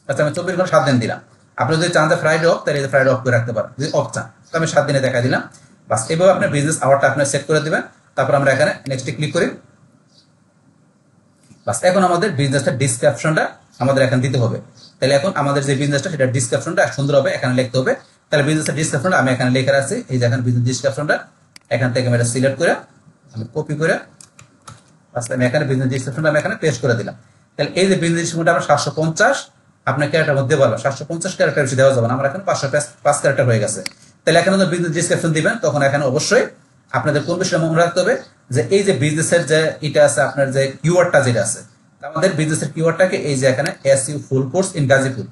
আচ্ছা আমি 24 ঘন্টা 7 দিন দিলাম। আপনি যদি চান যে ফ্রাইডে অফ, তাহলে ফ্রাইডে অফ করে রাখতে পারেন। যদি অফ চান তো আমি 7 দিনে দেখা দিলাম। বাস এভাবে আপনার বিজনেস আওয়ারটা আপনার সেট করে দিবেন। তারপর আমরা এখানে নেক্সটে ক্লিক করি। বাস এখন আমাদের বিজনেসটা ডিসক্রিপশনটা আমাদের এখানে দিতে হবে। তাহলে এখন আমাদের যে বিজনেসটা সেটা ডিসক্রিপশনটা সুন্দরভাবে এখানে লিখতে হবে। তাহলে বিজনেসের ডিসক্রিপশনটা আমি এখানে লেখা আছে, এই যে এখানে বিজনেস ডিসক্রিপশনটা এখান থেকে আমি এটা সিলেক্ট করে আমি কপি করে বাস আমি এখানে বিজনেস ডিসক্রিপশনটা আমি এখানে পেস্ট করে দিলাম। তাহলে এই যে বিজনেস ডিসক্রিপশনটা আমরা 750 আপনার ক্যারেক্টার মধ্যে পারবো, 750 ক্যারেক্টার বেশি দেওয়া যাবে না, আমার এখানে 505 ক্যারেক্টার হয়ে গেছে। তাহলে এখানে যখন বিজনেস ডিসক্রিপশন দিবেন তখন এখানে অবশ্যই আপনাদের কোন বিষয়টা মনে রাখতে হবে যে এই যে বিজনেসের যে এটা আছে আপনার যে কিওয়ার্ডটা যেটা আছে, আমাদের বিজনেসের কিওয়ার্ডটাকে এই যে এখানে SEO full course in Gazipur,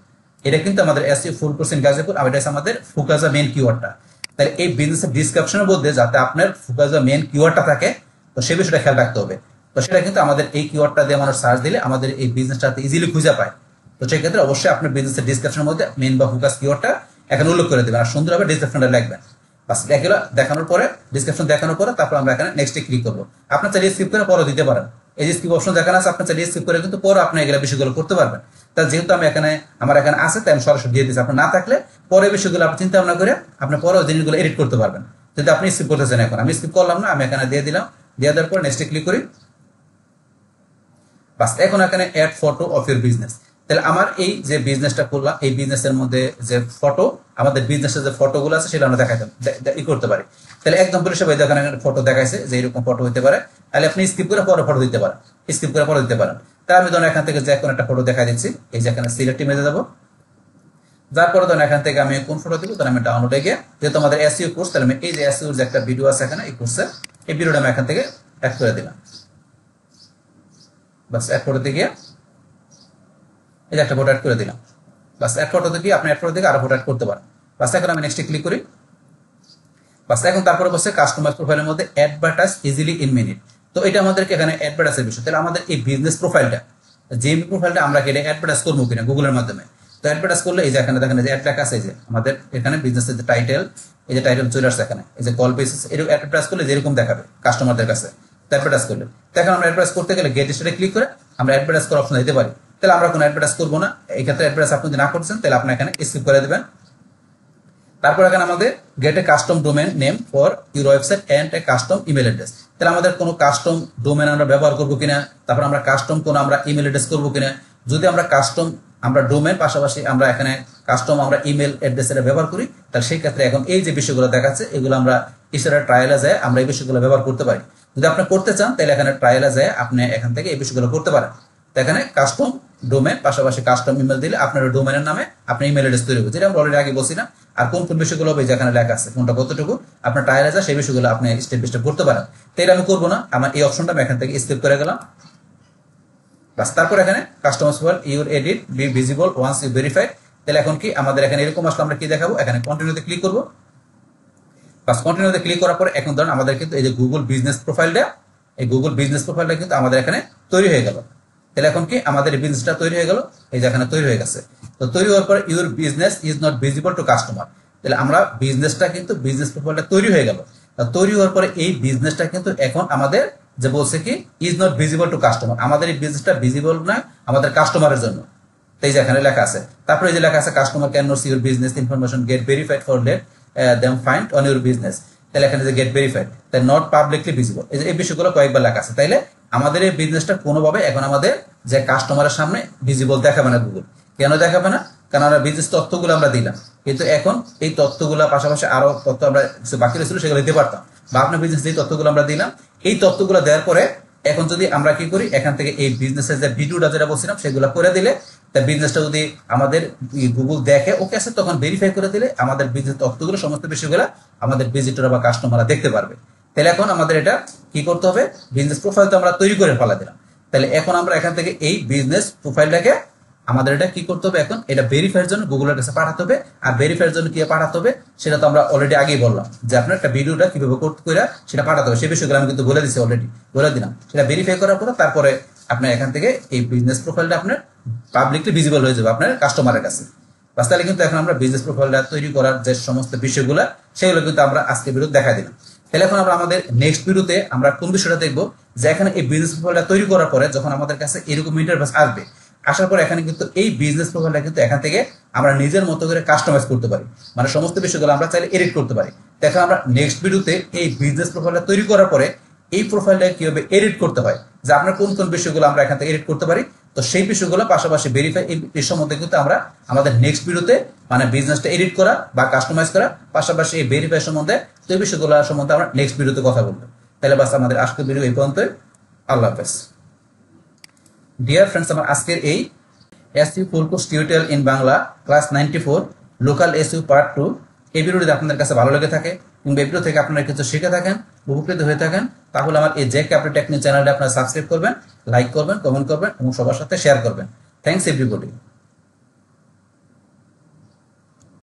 এটা কিন্তু আমাদের SEO full course in Gazipur, আর এটা আছে আমাদের ফোকাস মেইন কিওয়ার্ডটা। তাহলে এই বিজনেসের ডিসক্রিপশনের মধ্যে যাতে আপনার ফোকাস মেইন কিওয়ার্ডটা থাকে, তো সেই বিষয়টা খেয়াল রাখতে হবে। তো সেটা কিন্তু আমাদের এই কিওয়ার্ডটা দিয়ে মানুষ সার্চ দিলে আমাদের এই বিজনেসটাতে ইজিলি খুঁজে পায়। তো সেই ক্ষেত্রে অবশ্যই আপনার বিজনেসের ডিসক্রিপশনের মধ্যে মেইন বা ফোকাস কিওয়ার্ডটা এখানে উল্লেখ করে দেবেন আর সুন্দরভাবে ডিসক্রিপশনটা লিখবেন। বাস এগুলো দেখানোর পরে ডিসক্রিপশন দেখানোর পরে তারপর আমরা এখানে নেক্সটে ক্লিক করবো। আপনার চাইলে স্কিপ করে পরে দিতে পারেন, এই যে স্কিপ অপশন দেখানো আছে আপনার চাইলে স্কিপ করে কিন্তু পরে আপনি এগুলো বিষয়গুলো করতে পারবেন। তাহলে যেহেতু আমি এখানে আমার এখানে আছে তাই আমি সরাসরি দিয়ে দিচ্ছি, আপনার না থাকলে পরে বিষয়গুলো আপনি চিন্তা ভাবনা করে আপনি পরে জিনিসগুলো এডিট করতে পারবেন। যদি আপনি স্কিপ করতেছেন, এখন আমি স্কিপ করলাম না, আমি এখানে দিয়ে দিলাম, দিয়ে দেওয়ার পর নেক্সটে ক্লিক করি। বাস এখন এখানে add photo of your business. তাহলে আমার এই যে বিজনেসটা করলাম এই বিজনেসের মধ্যে যে ফটো আমাদের বিজনেসের যে ফটোগুলো আছে সেটা আমরা দেখাতে করতে পারি। তাহলে একদম পরিষেবা দেখেন ফটো দেখাইছে যে এরকম ফটো হতে পারে, তাহলে আপনি স্কিপ করে পরে ফটো দিতে পারেন, স্কিপ করে পরে দিতে পারেন। তাহলে আমি ধরুন এখান থেকে যে কোনো একটা ফটো দেখা দিচ্ছি, এই যে এখানে সিলেক্ট ইমেজে যাবো, যার পরে ধরেন এখান থেকে আমি কোন ফটো দিব, তাহলে আমি ডাউনলোডে গিয়ে যেহেতু আমাদের এসইও কোর্স, তাহলে আমি এই যে এসইওর যে একটা ভিডিও আছে এখানে এই কোর্সের, এই ভিডিওটা আমি এখান থেকে অ্যাড করে দিলাম। বাস অ্যাড করতে গিয়ে এই যে একটা ফটো অ্যাড করে দিলাম। বাস অ্যাড ফটো থেকে আপনি অ্যাড ফটো থেকে আরো ফটো অ্যাড করতে পারেন। বাস এখন আমি নেক্সটে ক্লিক করি। বাস এখন তারপরে বসে কাস্টমাইজ প্রোফাইলের মধ্যে অ্যাডভার্টাইজ ইজিলি ইন মিনিট। তো এটা আমাদেরকে এখানে অ্যাডভার্টাইজের বিষয়। তাহলে আমাদের এই বিজনেস প্রোফাইলটা, যে প্রোফাইলটা আমরা কি এটা অ্যাডভার্টাইজ করবো কিনা গুগলের মাধ্যমে, তো অ্যাডভার্টাইজ করলে এই যে এখানে দেখেন যে অ্যাড লেখা আছে, এই যে আমাদের এখানে বিজনেসের যে টাইটেল, এই যে টাইটেল চলে আসছে এখানে, এই যে কল বেসিস, এরকম অ্যাডভার্টাইজ করলে যেরকম দেখাবে কাস্টমারদের কাছে, তো অ্যাডভার্টাইজ করলে এখন আমরা অ্যাডভার্টাইজ করতে গেলে গেট স্টার্টে ক্লিক করে আমরা অ্যাডভার্টাইজ করার অপশন দিতে পারি। তাহলে আমরা কোনো অ্যাডভার্টাইজ করবো না, এই ক্ষেত্রে অ্যাডভার্টাইজ আপনি যদি না করছেন তাহলে আপনি এখানে স্কিপ করে দেবেন। তারপর এখানে আমাদের get a custom domain name for your website and a custom email address. তাহলে আমাদের কোনো কাস্টম ডোমেন আমরা ব্যবহার করবো কিনা, তারপর আমরা কাস্টম কোনো আমরা ইমেল অ্যাড্রেস করবো কিনা। যদি আমরা কাস্টম আমরা ডোমেন পাশাপাশি আমরা এখানে কাস্টম আমরা ইমেল অ্যাড্রেস এটা ব্যবহার করি, তাহলে সেই ক্ষেত্রে এখন এই যে বিষয়গুলো দেখাচ্ছে এগুলো আমরা ইসেরা ট্রায়ালে যায় আমরা এই বিষয়গুলো ব্যবহার করতে পারি। যদি আপনি করতে চান তাহলে এখানে ট্রায়ালে যায় আপনি এখান থেকে এই বিষয়গুলো করতে পারেন। তো এখানে কাস্টম ডোমেন পাশাপাশি কাস্টম ইমেল দিলে আপনার ডোমেনের নামে আপনি ইমেল অ্যাড্রেস তৈরি হবে, যেটা আমরা অলরেডি আগে বলছি না। আর কোন কোন বিষয়গুলো হবে যেখানে লেখা আছে কোনটা কতটুকু আপনার ট্রায়ালে যায় সেই বিষয়গুলো আপনি স্টেপ বাই স্টেপ করতে পারেন। তো এটা আমি করবো না, আমার এই অপশনটা আমি এখান থেকে স্কিপ করে গেলাম। বাস তারপর এখানে customer will your edit be visible once you verified. তাহলে এখন কি আমাদের এখানে এরকম আসলে আমরা কি দেখাবো, এখানে কন্টিনিউতে ক্লিক করবো। বাস কন্টিনিউতে ক্লিক করার পর এখন ধরুন আমাদের কিন্তু এই যে গুগল বিজনেস প্রোফাইলটা, এই গুগল বিজনেস প্রোফাইলটা কিন্তু আমাদের এখানে তৈরি হয়ে গেল। তাহলে এখন কি আমাদের এই বিজনেসটা তৈরি হয়ে গেল, এই যে এখানে তৈরি হয়ে গেছে। তো তৈরি হওয়ার পরে your business is not visible to customer, তাহলে আমরা বিজনেসটা কিন্তু বিজনেস প্রোফাইলটা তৈরি হয়ে গেল। তৈরি হওয়ার পরে এই বিজনেসটা কিন্তু এখন আমাদের যে বলছে কি is not visible to customer, আমাদের এই বিজনেসটা ভিজিবল না আমাদের কাস্টমারের জন্য। এই যে এখানে লেখা আছে, তারপরে এই যে লেখা আছে customer can not see your business information get verified for let them find on your business. তাহলে এখানে যে গেট ভেরিফাইড তাই নট পাবলিকলি ভিজিবল, এই যে এই বিষয়গুলো কয়েকবার লেখা আছে। তাইলে আমাদের এই বিজনেসটা কোনোভাবে এখন আমাদের যে কাস্টমারের সামনে ভিজিবল দেখাবে না গুগল। কেন দেখাবে না? কারণ আমরা বিজনেস তথ্যগুলো আমরা দিলাম, কিন্তু এখন এই তথ্যগুলো পাশাপাশি আরো তথ্য আমরা বাকি রয়েছিল সেগুলো দিতে পারতাম, বা আপনার বিজনেস যে তথ্যগুলো আমরা দিলাম এই তথ্যগুলো দেওয়ার পরে এখন যদি আমরা কি করি এখান থেকে এই বিজনেসের যে ভিডিওটা যেটা বলছিলাম সেগুলো করে দিলে তা বিজনেসটা যদি আমাদের গুগল দেখে ওকে আছে তখন ভেরিফাই করে দিলে আমাদের বিজনেস তথ্যগুলো সমস্ত বিষয়গুলো আমাদের ভিজিটর বা কাস্টমাররা দেখতে পারবে। তাহলে এখন আমাদের এটা কি করতে হবে, বিজনেস প্রোফাইল তো আমরা তৈরি করে ফেলা দিলাম। তাহলে এখন আমরা এখান থেকে এই বিজনেস প্রোফাইলটাকে আমাদের এটা কি করতে হবে, এখন এটা ভেরিফাইয়ের জন্য গুগলের কাছে পাঠাতে হবে। আর ভেরিফাইয়ের জন্য কি পাঠাতে হবে সেটা তো আমরা অলরেডি আগেই বললাম, যে আপনার একটা ভিডিওটা কিভাবে করতে করে সেটা পাঠাতে হবে, সেই বিষয়গুলো আমি কিন্তু বলে দিচ্ছি অলরেডি, বলে দিলাম। সেটা ভেরিফাই করার পরে তারপরে আপনার এখান থেকে এই বিজনেস প্রোফাইলটা আপনার পাবলিকলি ভিজিবল হয়ে যাবে আপনার কাস্টমারের কাছে। বাস তাহলে কিন্তু এখন আমরা বিজনেস প্রোফাইলটা তৈরি করার যে সমস্ত বিষয়গুলো সেগুলো কিন্তু আমরা আজকে ভিডিও দেখা দিলাম। তাহলে এখন আমরা আমাদের নেক্সট ভিডিওতে আমরা কোন বিষয়টা দেখবো, যে এখানে এই বিজনেস প্রোফাইলটা তৈরি করার পরে যখন আমাদের কাছে এরকম ইন্টারফেস আসবে, আসার পর এখানে কিন্তু এই বিজনেস প্রোফাইলটা কিন্তু এখান থেকে আমরা নিজের মতো করে কাস্টমাইজ করতে পারি, মানে সমস্ত বিষয়গুলো আমরা চাইলে এডিট করতে পারি। দেখো আমরা নেক্সট ভিডিওতে এই বিজনেস প্রোফাইলটা তৈরি করার পরে এই প্রোফাইলটা কিভাবে এডিট করতে হয়, যে আপনার কোন কোন বিষয়গুলো আমরা এখান থেকে এডিট করতে পারি, তো সেই বিষয়গুলো পাশাপাশি ভেরিফাই এই সম্বন্ধে কিন্তু আমরা আমাদের নেক্সট ভিডিওতে মানে বিজনেসটা এডিট করা বা কাস্টমাইজ করা পাশাপাশি এই ভেরিফাই সম্বন্ধে তো এই বিষয়গুলো সম্বন্ধে আমরা নেক্সট ভিডিওতে কথা বলবো। তাহলে বাস আমাদের আজকের ভিডিও এই পর্যন্তই। আল্লাহ হাফেজ। ডিয়ার ফ্রেন্ডস, আমার আজকের এই SEO full course tutorial in Bangla class 94 local SEO part 2 এই ভিডিওটি আপনাদের কাছে ভালো লেগে থাকে কিংবা এই ভিডিও থেকে আপনারা কিছু শিখে থাকেন, উপকৃত হয়ে থাকেন, তাহলে আমার এই জে ক্যাপিটাল টেকনিক চ্যানেলটা আপনারা সাবস্ক্রাইব করবেন, লাইক করবেন, কমেন্ট করবেন এবং সবার সাথে শেয়ার করবেন। Thanks everybody.